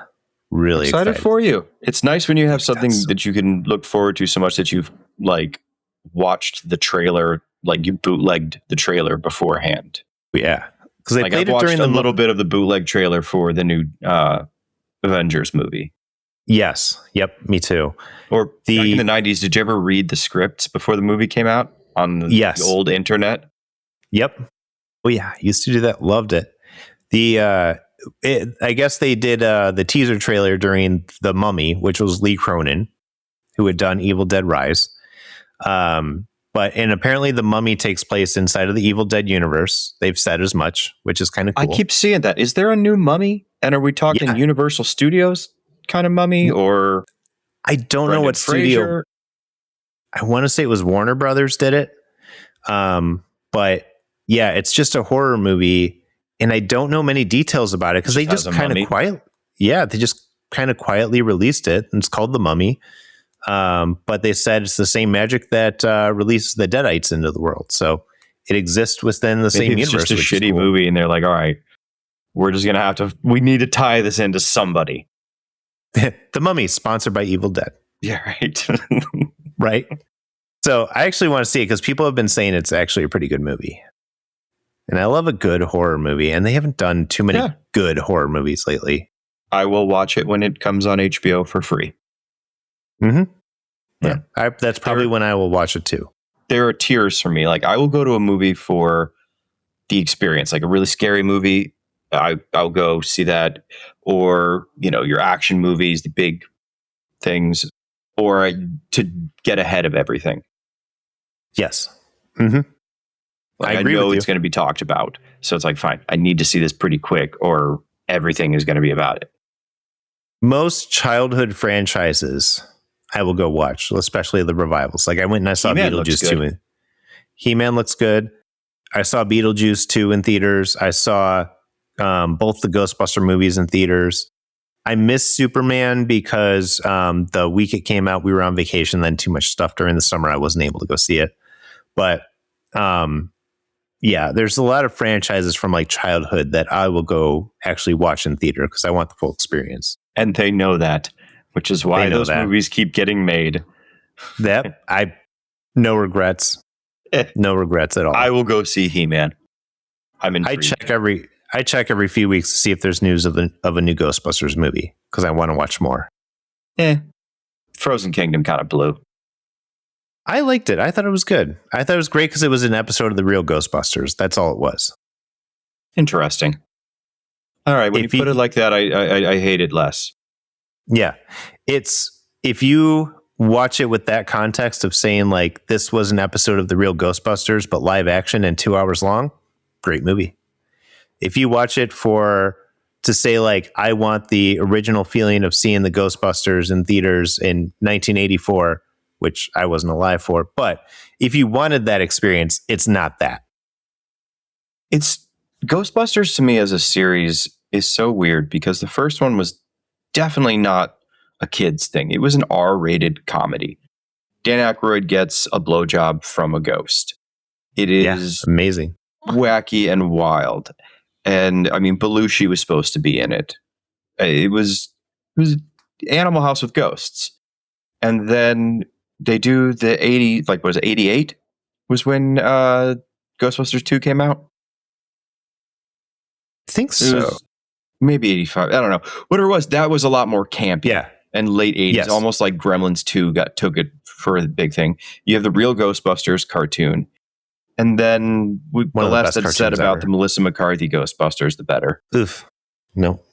Really excited for you. It's nice when you have something that you can look forward to so much that you've like watched the trailer, like you bootlegged the trailer beforehand. Yeah. Because they like played I've it during watched a little bit of the bootleg trailer for the new Avengers movie. Yes. Yep. Me too. Or back in the 90s, did you ever read the scripts before the movie came out on the old internet? Yep. Oh yeah, used to do that. Loved it. I guess they did the teaser trailer during The Mummy, which was Lee Cronin, who had done Evil Dead Rise. And apparently The Mummy takes place inside of the Evil Dead universe. They've said as much, which is kind of cool. I keep seeing that. Is there a new Mummy? And are we talking Universal Studios kind of Mummy, or I don't know what studio. I want to say it was Warner Brothers did it. But yeah, it's just a horror movie, and I don't know many details about it because they just kind of they just kind of quietly released it, and it's called The Mummy. But they said it's the same magic that releases the Deadites into the world, so it exists within the same universe. It's just a shitty movie, and they're like, "All right, we're just gonna we need to tie this into somebody." The Mummy, sponsored by Evil Dead. Yeah, right. Right. So I actually want to see it because people have been saying it's actually a pretty good movie. And I love a good horror movie, and they haven't done too many good horror movies lately. I will watch it when it comes on HBO for free. Mm-hmm. Yeah. That's probably when I will watch it too. There are tiers for me. Like I will go to a movie for the experience, like a really scary movie. I'll go see that, or, your action movies, the big things, or to get ahead of everything. Yes. Mm-hmm. Like I know it's going to be talked about. So it's like, fine, I need to see this pretty quick or everything is going to be about it. Most childhood franchises I will go watch, especially the revivals. Like I went and I saw Beetlejuice 2. He-Man looks good. I saw Beetlejuice 2 in theaters. I saw both the Ghostbuster movies in theaters. I missed Superman because the week it came out, we were on vacation, then too much stuff during the summer. I wasn't able to go see it. But there's a lot of franchises from like childhood that I will go actually watch in theater because I want the full experience. And they know that, which is why those movies keep getting made. No regrets. No regrets at all. I will go see He-Man. I'm intrigued. I check every few weeks to see if there's news of a new Ghostbusters movie because I want to watch more. Frozen Kingdom kind of blew. I liked it. I thought it was good. I thought it was great because it was an episode of the real Ghostbusters. That's all it was. Interesting. All right. When you put it like that, I hate it less. Yeah. If you watch it with that context of saying like this was an episode of the real Ghostbusters, but live action and 2 hours long, great movie. If you watch it to say like, I want the original feeling of seeing the Ghostbusters in theaters in 1984, which I wasn't alive for. But if you wanted that experience, it's not that. It's Ghostbusters to me as a series is so weird because the first one was definitely not a kid's thing. It was an R-rated comedy. Dan Aykroyd gets a blowjob from a ghost. It is amazing, wacky and wild. And I mean, Belushi was supposed to be in it. It was Animal House with ghosts. And then they do the 80, like was it 88? Was when Ghostbusters 2 came out? I think so. Maybe 85. I don't know. Whatever it was, that was a lot more campy. Yeah. And late 80s, yes. Almost like Gremlins 2 took it for a big thing. You have the real Ghostbusters cartoon. And then the less that's said about the Melissa McCarthy Ghostbusters, the better. Oof. Nope.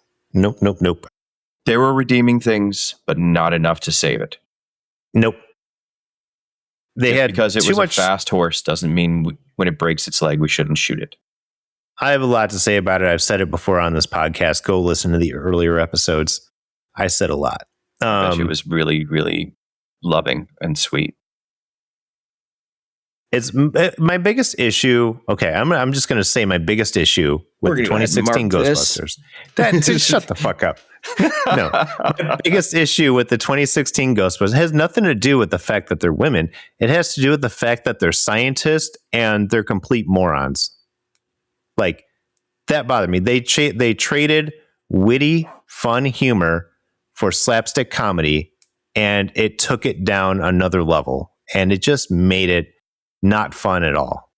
They were redeeming things, but not enough to save it. Nope. Because it was a fast horse doesn't mean when it breaks its leg, we shouldn't shoot it. I have a lot to say about it. I've said it before on this podcast. Go listen to the earlier episodes. I said a lot. It was really, really loving and sweet. It's my biggest issue. Okay, I'm just going to say my biggest issue with the 2016 Ghostbusters. Shut the fuck up. No, my biggest issue with the 2016 Ghostbusters has nothing to do with the fact that they're women. It has to do with the fact that they're scientists and they're complete morons. Like, that bothered me. They traded witty, fun humor for slapstick comedy, and it took it down another level, and it just made it not fun at all.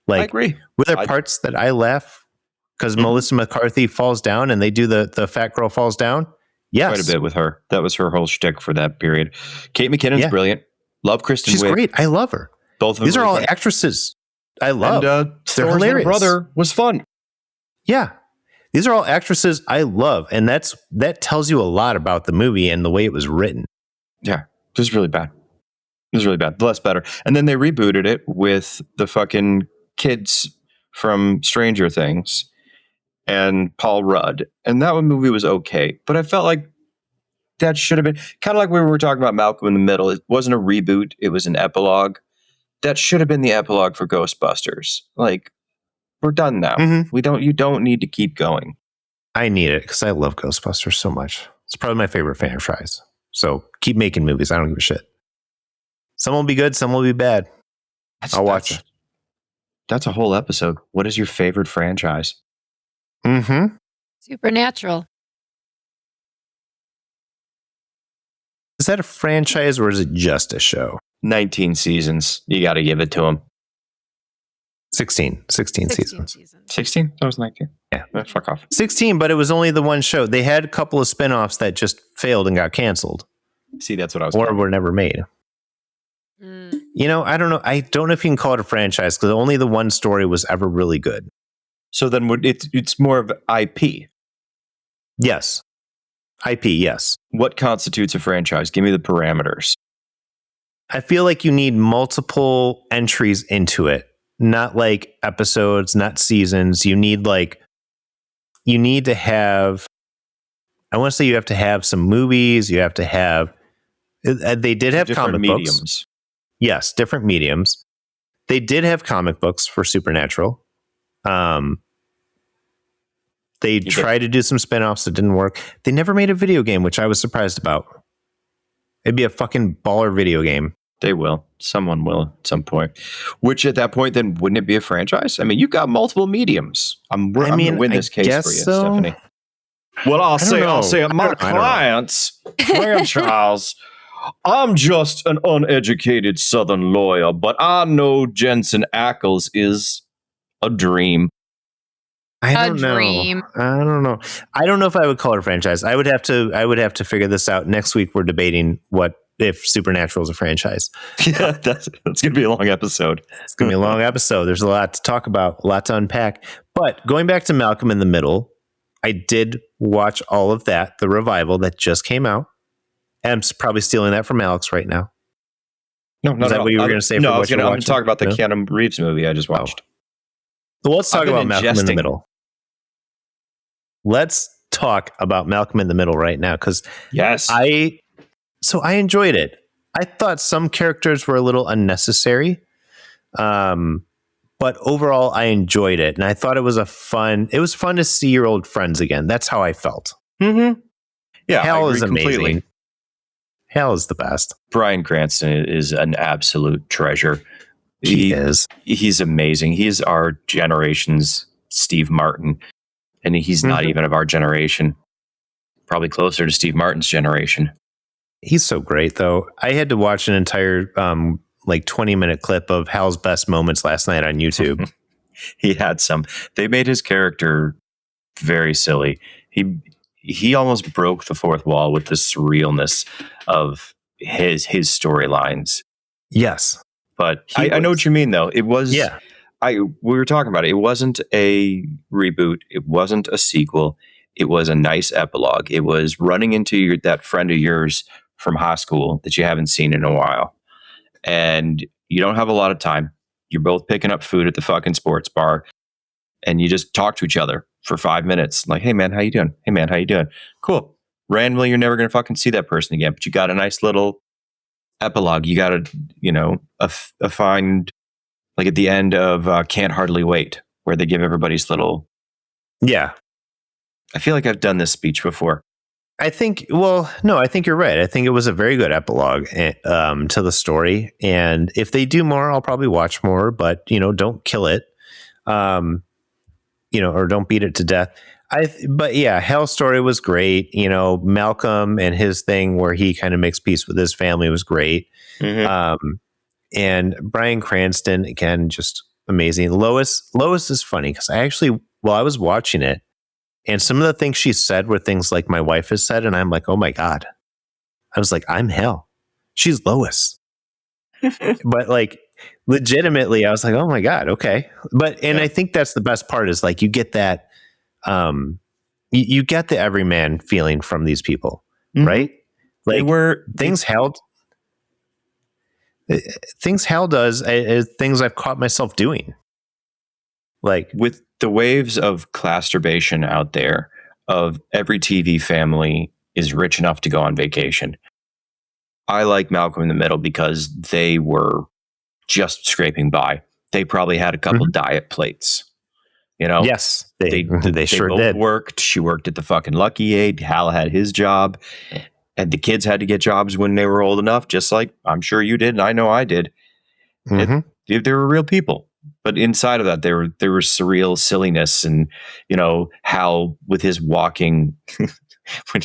Like, I agree. Were there parts that I laugh because Melissa McCarthy falls down and they do the fat girl falls down? Yes. Quite a bit with her. That was her whole shtick for that period. Kate McKinnon's brilliant. Love Kristen Wiig. She's great. I love her. Both of them. These are all actresses I love. And Thor's hilarious. Brother was fun. Yeah. These are all actresses I love. And that tells you a lot about the movie and the way it was written. Yeah. It was really bad. It was really bad. The less better. And then they rebooted it with the fucking kids from Stranger Things and Paul Rudd. And that movie was okay. But I felt like that should have been kind of like when we were talking about Malcolm in the Middle. It wasn't a reboot. It was an epilogue. That should have been the epilogue for Ghostbusters. Like, we're done now. Mm-hmm. You don't need to keep going. I need it because I love Ghostbusters so much. It's probably my favorite franchise. So keep making movies. I don't give a shit. Some will be good, some will be bad. I'll watch. That's a whole episode. What is your favorite franchise? Supernatural. Is that a franchise or is it just a show? 19 seasons. You got to give it to them. 16 seasons. 16? That was 19. Yeah, fuck off. 16, but it was only the one show. They had a couple of spinoffs that just failed and got canceled. See, that's what I was Or were never made. You know, I don't know. I don't know if you can call it a franchise because only the one story was ever really good. So then it's more of IP. Yes. IP, yes. What constitutes a franchise? Give me the parameters. I feel like you need multiple entries into it. Not like episodes, not seasons. You need to have, I want to say you have to have some movies. You have to have, they did have different comic mediums. Books. Yes, different mediums. They did have comic books for Supernatural. They tried to do some spinoffs that didn't work. They never made a video game, which I was surprised about. It'd be a fucking baller video game. They will. Someone will at some point. Which at that point, then wouldn't it be a franchise? I mean, you've got multiple mediums. I'm going to win this case for you, Stephanie. Well, I'll say my client's franchise. I'm just an uneducated Southern lawyer, but I know Jensen Ackles is a dream. I don't know. I don't know if I would call it a franchise. I would have to figure this out. Next week we're debating if Supernatural is a franchise. Yeah, that's going to be a long episode. It's going to be a long episode. There's a lot to talk about, a lot to unpack. But going back to Malcolm in the Middle, I did watch all of that, the revival that just came out. I'm probably stealing that from Alex right now. No, is that what you were going to say? No, I'm going to talk about the Keanu Reeves movie I just watched. Well, let's talk about Malcolm in the Middle. Let's talk about Malcolm in the Middle right now, because I enjoyed it. I thought some characters were a little unnecessary, but overall I enjoyed it, and I thought it was fun to see your old friends again. That's how I felt. Mm-hmm. Yeah, Hal is amazing. Completely. Hal is the best. Bryan Cranston is an absolute treasure. He is. He's amazing. He's our generation's Steve Martin. And he's not even of our generation. Probably closer to Steve Martin's generation. He's so great, though. I had to watch an entire 20-minute clip of Hal's best moments last night on YouTube. He had some. They made his character very silly. He almost broke the fourth wall with the surrealness of his storylines. Yes. But I know what you mean, though. It was... Yeah. We were talking about it. It wasn't a reboot. It wasn't a sequel. It was a nice epilogue. It was running into that friend of yours from high school that you haven't seen in a while. And you don't have a lot of time. You're both picking up food at the fucking sports bar. And you just talk to each other for 5 minutes. Like, hey, man, how you doing? Hey, man, how you doing? Cool. Randomly, you're never going to fucking see that person again. But you got a nice little epilogue. You got a find Like at the end of Can't Hardly Wait, where they give everybody's little... Yeah. I feel like I've done this speech before. I think you're right. I think it was a very good epilogue to the story. And if they do more, I'll probably watch more, but, don't kill it, or don't beat it to death. But yeah, Hal's story was great. Malcolm and his thing where he kind of makes peace with his family was great. Mm-hmm. And Bryan Cranston, again, just amazing. Lois is funny because while I was watching it, and some of the things she said were things like my wife has said, and I'm like, oh my God. I was like, I'm Hal. She's Lois. But like, legitimately, I was like, oh my God, okay. I think that's the best part is like, you get that, you get the everyman feeling from these people, mm-hmm. right? Like things Hal does, things I've caught myself doing. Like with the waves of clasturbation out there of every TV family is rich enough to go on vacation. I like Malcolm in the Middle because they were just scraping by. They probably had a couple mm-hmm. diet plates. Yes, they sure both did. Worked. She worked at the fucking Lucky 8. Hal had his job, and the kids had to get jobs when they were old enough, just like I'm sure you did, and I know I did. Mm-hmm. They were real people. But inside of that, there were surreal silliness, and Hal with his walking.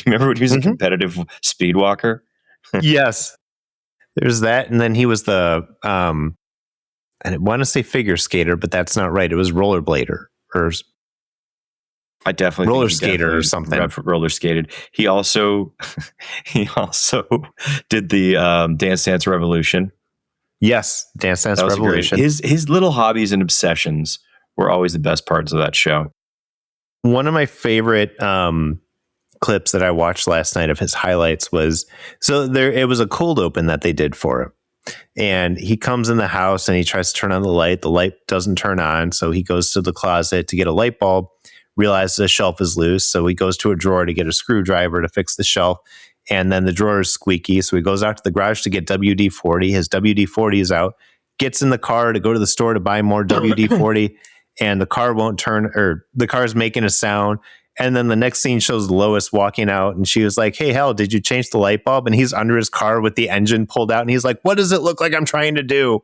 Remember when he was mm-hmm. a competitive speed walker? Yes, there's that, and then he was the I want to say figure skater, but that's not right. It was rollerblader, or I definitely roller skater or something. Roller skated. He also did the Dance Dance Revolution. Yes, Dance Dance Revolution. His little hobbies and obsessions were always the best parts of that show. One of my favorite clips that I watched last night of his highlights was it was a cold open that they did for him. And he comes in the house and he tries to turn on the light. The light doesn't turn on. So he goes to the closet to get a light bulb, realizes the shelf is loose. So he goes to a drawer to get a screwdriver to fix the shelf. And then the drawer is squeaky. So he goes out to the garage to get WD-40. His WD-40 is out, gets in the car to go to the store to buy more WD-40. And the car won't turn, or the car is making a sound. And then the next scene shows Lois walking out, and she was like, hey, Hal, did you change the light bulb? And he's under his car with the engine pulled out. And he's like, what does it look like I'm trying to do?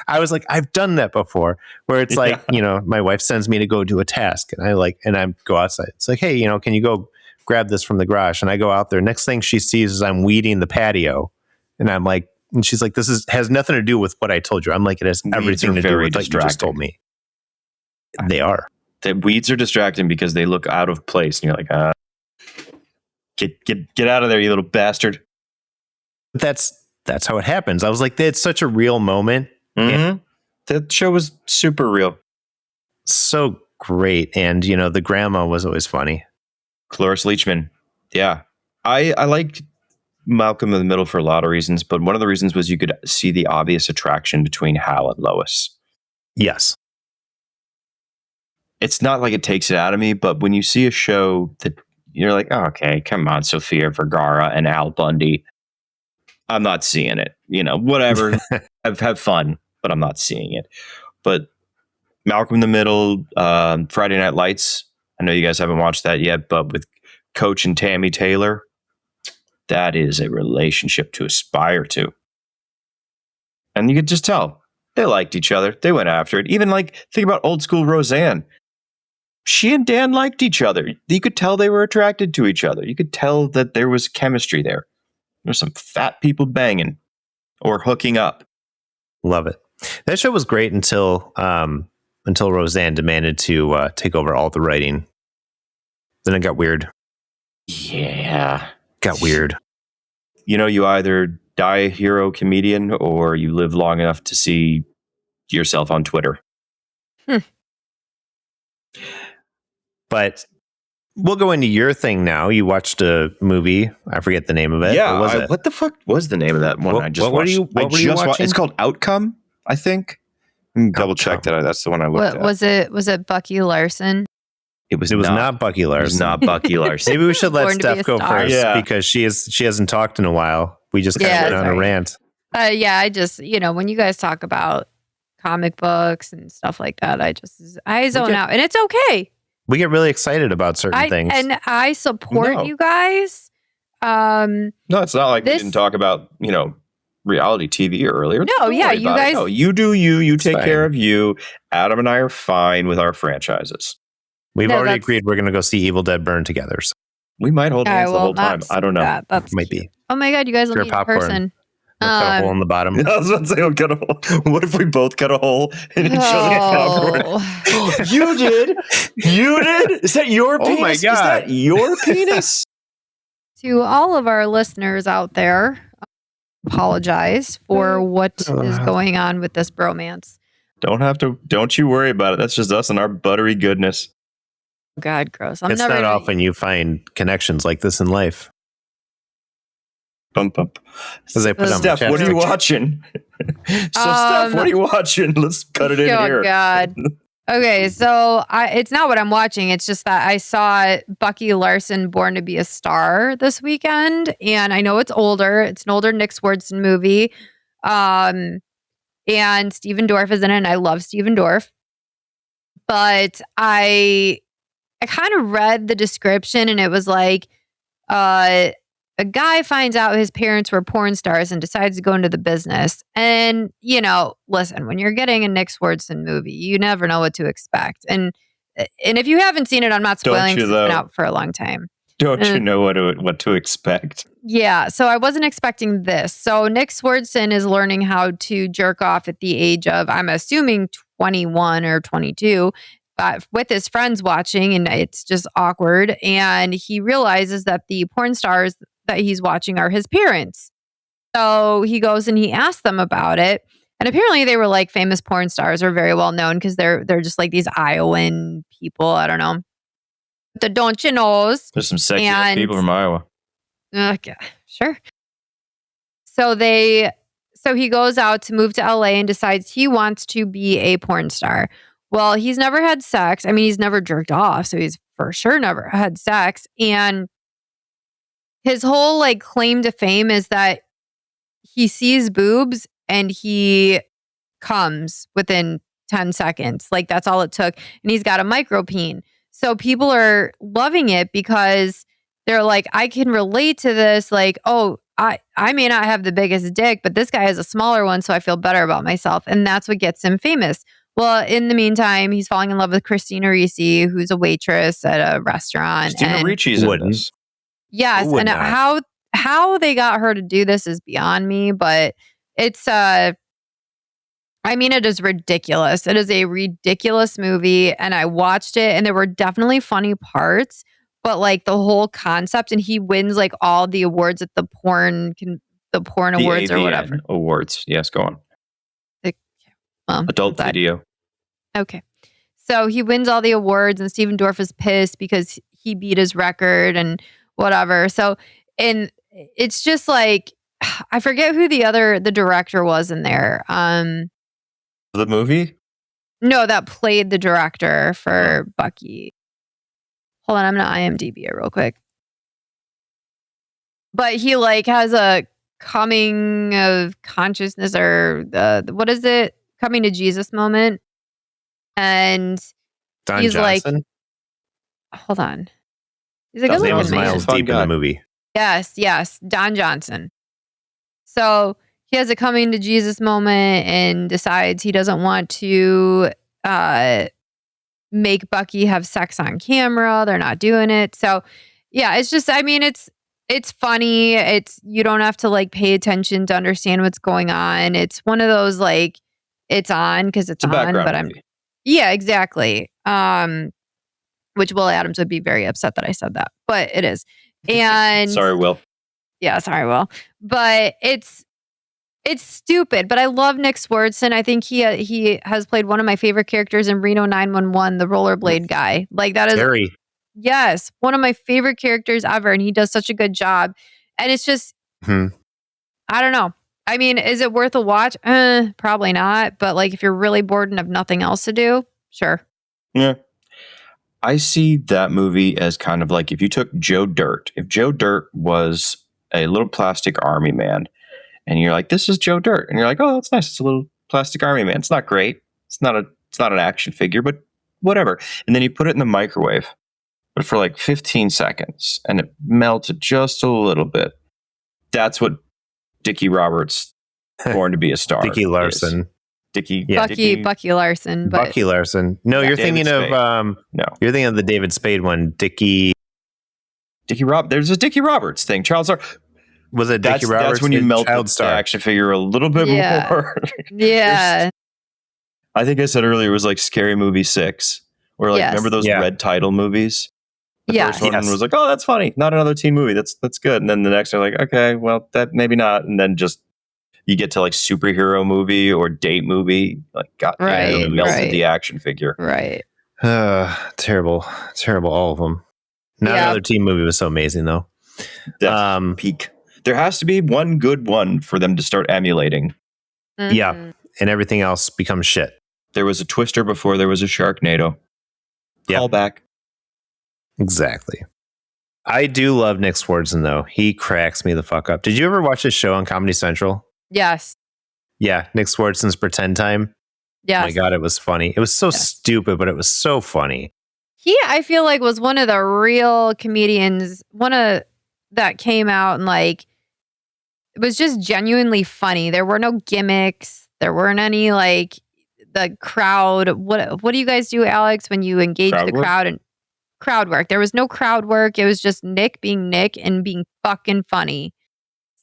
I was like, I've done that before, where it's like, my wife sends me to go do a task. And I go outside. It's like, hey, can you go grab this from the garage? And I go out there. Next thing she sees is I'm weeding the patio. And I'm like, and she's like, has nothing to do with what I told you. I'm like, it has everything to do with what you just told me. They are. The weeds are distracting because they look out of place. And you're like, get out of there, you little bastard. That's how it happens. I was like, it's such a real moment. Mm-hmm. That show was super real. So great. And, the grandma was always funny. Cloris Leachman. Yeah. I liked Malcolm in the Middle for a lot of reasons, but one of the reasons was you could see the obvious attraction between Hal and Lois. Yes. It's not like it takes it out of me, but when you see a show that you're like, oh, okay, come on, Sofia Vergara and Al Bundy, I'm not seeing it. Whatever. have fun, but I'm not seeing it. But Malcolm in the Middle, Friday Night Lights, I know you guys haven't watched that yet, but with Coach and Tammy Taylor, that is a relationship to aspire to. And you could just tell they liked each other. They went after it. Even think about old school Roseanne. She and Dan liked each other. You could tell they were attracted to each other. You could tell that there was chemistry there. There's some fat people banging or hooking up. Love it. That show was great until Roseanne demanded to take over all the writing. Then it got weird. Yeah. Got weird. You either die a hero comedian or you live long enough to see yourself on Twitter. But we'll go into your thing now. You watched a movie. I forget the name of it. Yeah. What the fuck was the name of that one? What were you watching? It's called Outcome, I think. Double check that. That's the one I looked at. Was it Bucky Larson? It was not Bucky Larson. It was not Bucky Larson. Maybe we should let Steph go first because she hasn't talked in a while. We just kind of went on a rant. Yeah, I just, when you guys talk about comic books and stuff like that, I zone out, and it's okay. We get really excited about certain things. And I support you guys. No, it's not like we didn't talk about, reality TV earlier. No, yeah, you guys. No, you do you. You take care of you. Adam and I are fine with our franchises. We've already agreed we're going to go see Evil Dead burn together. So. We might hold hands the whole time. I don't know. That might be. Oh my God, you guys will meet in person. Cut a hole in the bottom. I was about to say, we'll cut a hole. What if we both cut a hole in each other's popcorn? You did? You did? Is that your penis? Oh my God. Is that your penis? To all of our listeners out there, apologize for what is going on with this bromance. Don't you worry about it. That's just us and our buttery goodness. God, gross. It's not often you find connections like this in life. Bump. Steph, what are you watching? Steph, what are you watching? Let's cut it in here. Oh, God. Okay, so it's not what I'm watching. It's just that I saw Bucky Larson Born to Be a Star this weekend, and I know it's older. It's an older Nick Swardson movie, and Stephen Dorff is in it, and I love Stephen Dorff. But I kind of read the description, and it was like, a guy finds out his parents were porn stars and decides to go into the business. And, listen, when you're getting a Nick Swardson movie, you never know what to expect. And if you haven't seen it, I'm not spoiling because it's been out for a long time. Don't you know what to expect? Yeah, so I wasn't expecting this. So Nick Swardson is learning how to jerk off at the age of, I'm assuming, 21 or 22. With his friends watching, and it's just awkward. And he realizes that the porn stars that he's watching are his parents. So he goes and he asks them about it. And apparently they were like famous porn stars or very well known because they're just like these Iowan people. I don't know. The don't you knows. There's some sexy people from Iowa. Okay, sure. So he goes out to move to LA and decides he wants to be a porn star. Well, he's never had sex. I mean, he's never jerked off, so he's for sure never had sex. And his whole claim to fame is that he sees boobs and he comes within 10 seconds. That's all it took. And he's got a micropeen. So people are loving it because they're like, I can relate to this. I may not have the biggest dick, but this guy has a smaller one, so I feel better about myself. And that's what gets him famous. Well, in the meantime, he's falling in love with Christina Ricci, who's a waitress at a restaurant. Christina Ricci's in this. Yes, and how they got her to do this is beyond me, but it's it is ridiculous. It is a ridiculous movie, and I watched it, and there were definitely funny parts, but the whole concept, and he wins all the awards at the porn awards or whatever. Awards, yes, go on. Adult video. Okay. So he wins all the awards, and Stephen Dorff is pissed because he beat his record and whatever. So, and it's just I forget who the director was in there. The movie? No, that played the director for Bucky. Hold on, I'm gonna IMDb it real quick. But he has a coming of consciousness or what is it? Coming to Jesus moment. And Don he's Johnson? Hold on. He's a good looking man. Miles deep in the movie. Yes, Don Johnson. So he has a coming to Jesus moment and decides he doesn't want to make Bucky have sex on camera. They're not doing it. So yeah, it's just, it's funny. You don't have to pay attention to understand what's going on. It's one of those it's on because it's on, but yeah, exactly. Which Will Adams would be very upset that I said that, but it is. And sorry, Will. Yeah, sorry, Will. But it's stupid. But I love Nick Swardson. I think he has played one of my favorite characters in Reno 911, the rollerblade guy. That is Terry. Yes, one of my favorite characters ever, and he does such a good job. And it's just, I don't know. Is it worth a watch? Probably not. But if you're really bored and have nothing else to do, sure. Yeah. I see that movie as kind of if you took Joe Dirt. If Joe Dirt was a little plastic army man and you're like, this is Joe Dirt, and you're like, oh, that's nice. It's a little plastic army man. It's not great. It's not an action figure, but whatever. And then you put it in the microwave, but for like 15 seconds, and it melted just a little bit. That's what Dickie Roberts, Born to Be a Star. Dickie Larson. Is. Dickie, Bucky Larson. But Bucky Larson. No, you're thinking of You're thinking of the David Spade one. Dickie Roberts. There's a Dickie Roberts thing. Child Star. Was it Dickie Roberts? That's when you melted the action figure a little bit more. Yeah. I think I said earlier it was like Scary Movie 6. Or like remember those red title movies? The first one was like, oh, that's funny. Not another teen movie. That's good. And then the next are like, okay, well, that maybe not. And then just you get to like superhero movie or date movie, like melted the action figure. Right. Terrible, all of them. Not another teen movie was so amazing though. That's peak. There has to be one good one for them to start emulating. Mm-hmm. Yeah, and everything else becomes shit. There was a Twister before there was a Sharknado. Call back. Exactly. I do love Nick Swardson though. He cracks me the fuck up. Did you ever watch his show on Comedy Central? Yes. Yeah, Nick Swardson's Pretend Time. Yeah. Oh my God, it was funny. It was so stupid, but it was so funny. He, I feel like, was one of the real comedians, that came out and like, it was just genuinely funny. There were no gimmicks. There weren't any like the crowd. What do you guys do, Alex, when you engage the crowd and crowd work? There was no crowd work. It was just Nick being Nick and being fucking funny.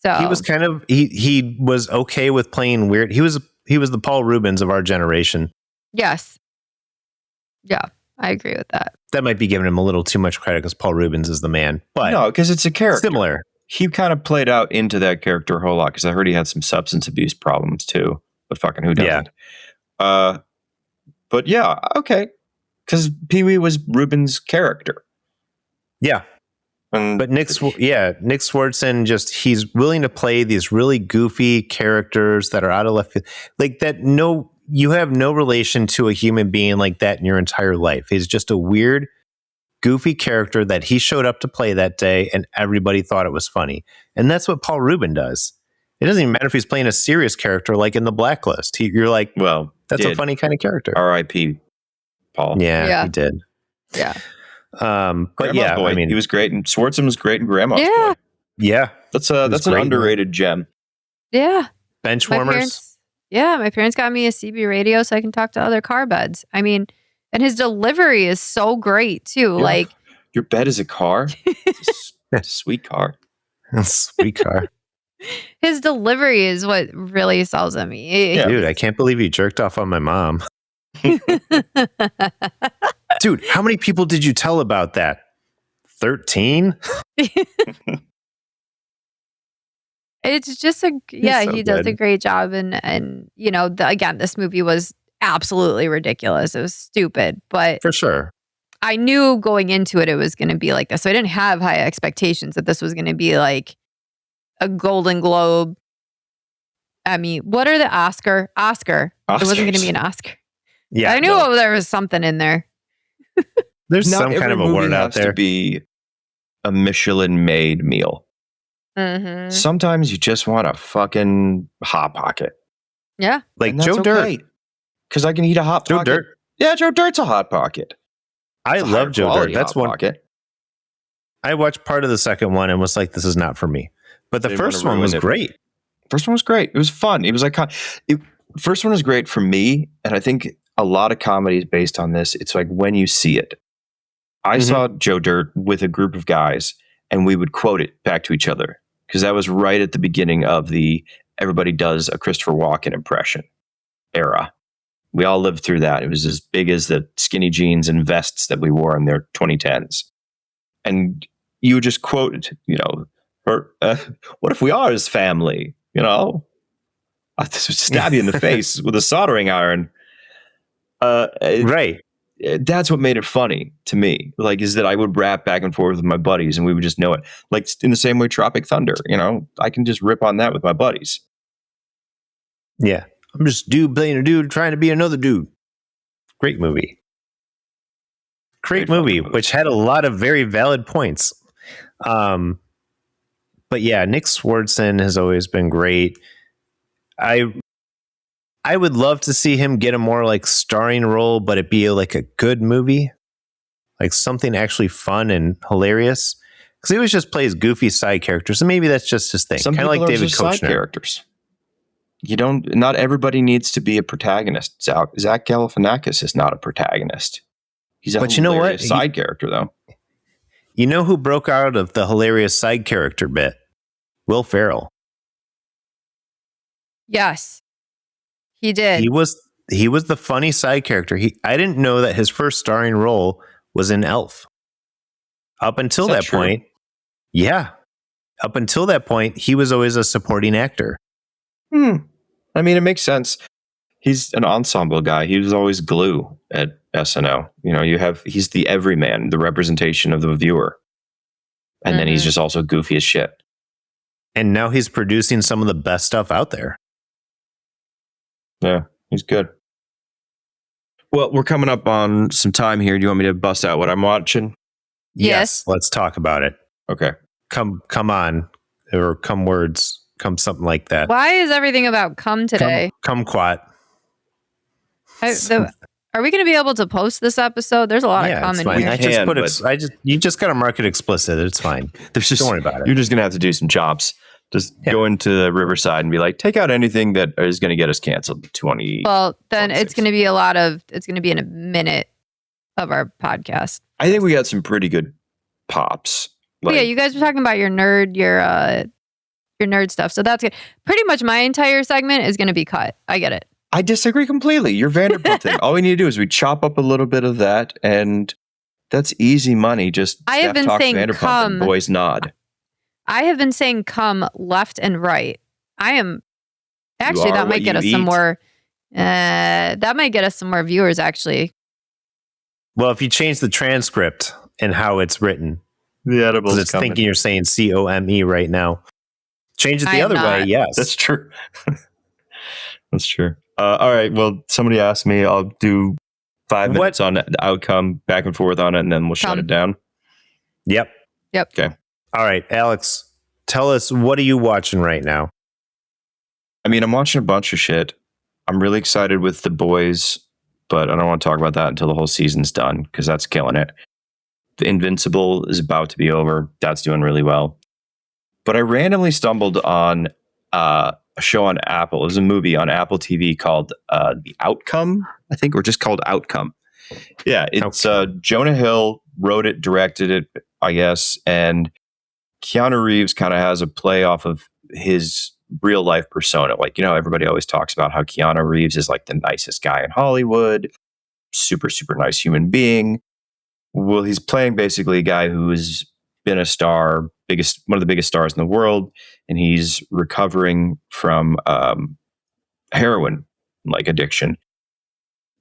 So he was kind of he was okay with playing weird. He was the Paul Rubens of our generation. Yes. Yeah, I agree with that. That might be giving him a little too much credit because Paul Rubens is the man. But no, because it's a character. Similar. He kind of played out into that character a whole lot because I heard he had some substance abuse problems too. But fucking who doesn't? Yeah. But yeah, okay. Because Pee-wee was Rubens' character. Yeah. But Nick Swardson he's willing to play these really goofy characters that are out of left field. Like that you have no relation to a human being like that in your entire life. He's just a weird, goofy character that he showed up to play that day and everybody thought it was funny. And that's what Paul Rubin does. It doesn't even matter if he's playing a serious character like in The Blacklist. You're like, well, that's a funny kind of character. R.I.P. Paul. Yeah, he did. Yeah. But Grandma's Boy. I mean, he was great, and Swardson was great in Grandma's Boy. Yeah, that's an underrated gem. Yeah, Benchwarmers. My parents got me a CB radio so I can talk to other car beds. I mean, and his delivery is so great too. Yeah. Like, your bed is a car. It's a sweet car. Sweet car. His delivery is what really sells at me. Yeah. Dude, I can't believe he jerked off on my mom. Dude, how many people did you tell about that? 13? It's just he does a great job. And you know, again, this movie was absolutely ridiculous. It was stupid, but for sure. I knew going into it was going to be like this. So I didn't have high expectations that this was going to be like a Golden Globe. I mean, what are the Oscar? It wasn't going to be an Oscar. Yeah, I knew there was something in there. There's some kind of award out there. To be a Michelin-made meal. Mm-hmm. Sometimes you just want a fucking Hot Pocket. Yeah, like Joe Dirt, because I can eat a Hot Pocket. Joe Dirt. Yeah, Joe Dirt's a Hot Pocket. I love Joe Dirt. That's one. Pocket. I watched part of the second one and was like, "This is not for me." But the first one was great. First one was great. It was fun. It was like first one was great for me, and I think a lot of comedies based on this. It's like when you see it. I saw Joe Dirt with a group of guys, and we would quote it back to each other because that was right at the beginning of the everybody does a Christopher Walken impression era. We all lived through that. It was as big as the skinny jeans and vests that we wore in their 2010s. And you would just quote, what if we are his family? I just stab you in the face with a soldering iron. Right. That's what made it funny to me. Like, is that I would rap back and forth with my buddies and we would just know it. Like in the same way Tropic Thunder, I can just rip on that with my buddies. Yeah. I'm just dude playing a dude trying to be another dude. Great movie. Great movie, which had a lot of very valid points. But yeah, Nick Swardson has always been great. I would love to see him get a more like starring role, but it be like a good movie, like something actually fun and hilarious. Because he always just plays goofy side characters, and maybe that's just his thing. Some kind of like David side Koechner. Characters. Not everybody needs to be a protagonist. Zach Galifianakis is not a protagonist. He's a hilarious side character, though. You know who broke out of the hilarious side character bit? Will Ferrell. Yes, he did. He was the funny side character. I didn't know that his first starring role was in Elf. Up until that point, yeah. Up until that point, he was always a supporting actor. I mean, it makes sense. He's an ensemble guy. He was always glue at SNL. You know, he's the everyman, the representation of the viewer. And then he's just also goofy as shit. And now he's producing some of the best stuff out there. Yeah, he's good. Well, we're coming up on some time here. Do you want me to bust out what I'm watching? Yes. Let's talk about it. Okay. Come on. Or come words. Come something like that. Why is everything about come today? Kumquat. Are we going to be able to post this episode? There's a lot of cum in here. You just got to mark it explicit. It's fine. Don't worry about it. You're just going to have to do some chops. Just go into the Riverside and be like, take out anything that is going to get us canceled. 20. Well, then it's going to be it's going to be in a minute of our podcast. I think we got some pretty good pops. Yeah, you guys were talking about your nerd stuff. So that's good. Pretty much my entire segment is going to be cut. I get it. I disagree completely. Your Vanderpump thing. All we need to do is we chop up a little bit of that, and that's easy money. Just I have been saying Vanderpump and boys nod. I have been saying come left and right. I am actually that might get us some more. That might get us some more viewers. Actually, well, if you change the transcript and how it's written, the edible it's thinking you're saying COME right now. Change it the other way. Yes, that's true. That's true. All right. Well, somebody asked me. I'll do 5 minutes on the outcome, back and forth on it, and then we'll shut it down. Yep. Okay. All right, Alex, tell us, what are you watching right now? I mean, I'm watching a bunch of shit. I'm really excited with The Boys, but I don't want to talk about that until the whole season's done, because that's killing it. The Invincible is about to be over. That's doing really well. But I randomly stumbled on a show on Apple. It was a movie on Apple TV called The Outcome, I think, or just called Outcome. Yeah, it's Jonah Hill wrote it, directed it, I guess, and Keanu Reeves kind of has a play off of his real life persona. Like, you know, everybody always talks about how Keanu Reeves is like the nicest guy in Hollywood, super, super nice human being. Well, he's playing basically a guy who has been a star, one of the biggest stars in the world, and he's recovering from heroin like addiction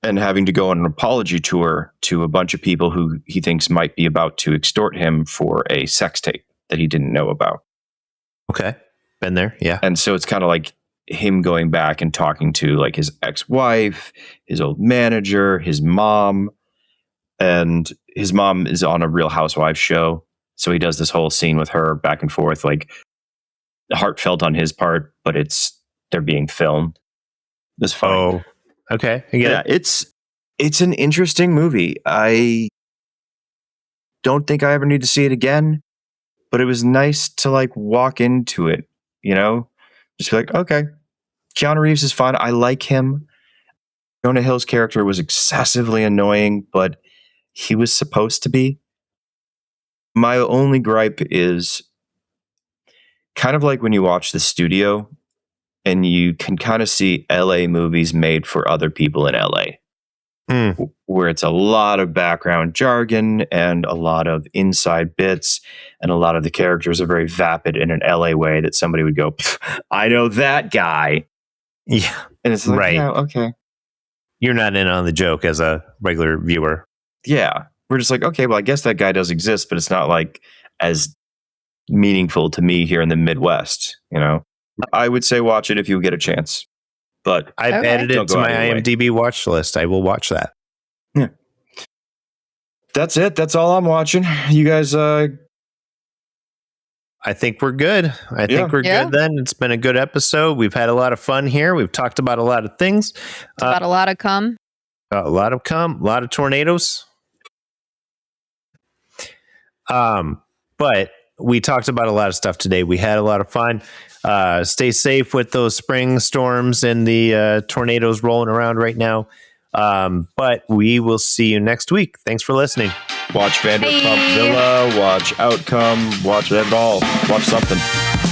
and having to go on an apology tour to a bunch of people who he thinks might be about to extort him for a sex tape that he didn't know about. Okay. Been there. Yeah. And so it's kind of like him going back and talking to like his ex-wife, his old manager, his mom, and his mom is on a Real Housewives show. So he does this whole scene with her back and forth, like heartfelt on his part, but they're being filmed. It's funny. Oh, okay. It's an interesting movie. I don't think I ever need to see it again, but it was nice to like walk into it, you know, just be like, okay, Keanu Reeves is fun. I like him. Jonah Hill's character was excessively annoying, but he was supposed to be. My only gripe is kind of like when you watch The Studio and you can kind of see LA movies made for other people in LA, where it's a lot of background jargon and a lot of inside bits, and a lot of the characters are very vapid in an LA way that somebody would go, I know that guy. Yeah. And it's like, right. Yeah, okay. You're not in on the joke as a regular viewer. Yeah. We're just like, okay, well, I guess that guy does exist, but it's not like as meaningful to me here in the Midwest, you know? I would say watch it if you get a chance. But I've added it to my IMDb watch list. I will watch that. Yeah. That's it. That's all I'm watching. You guys I think we're good. I think we're good then. It's been a good episode. We've had a lot of fun here. We've talked about a lot of things. About a lot of cum. A lot of tornadoes. But we talked about a lot of stuff today. We had a lot of fun. Stay safe with those spring storms and the tornadoes rolling around right now. But we will see you next week. Thanks for listening. Watch Vanderpump Villa, watch Outcome, watch it all. Watch something.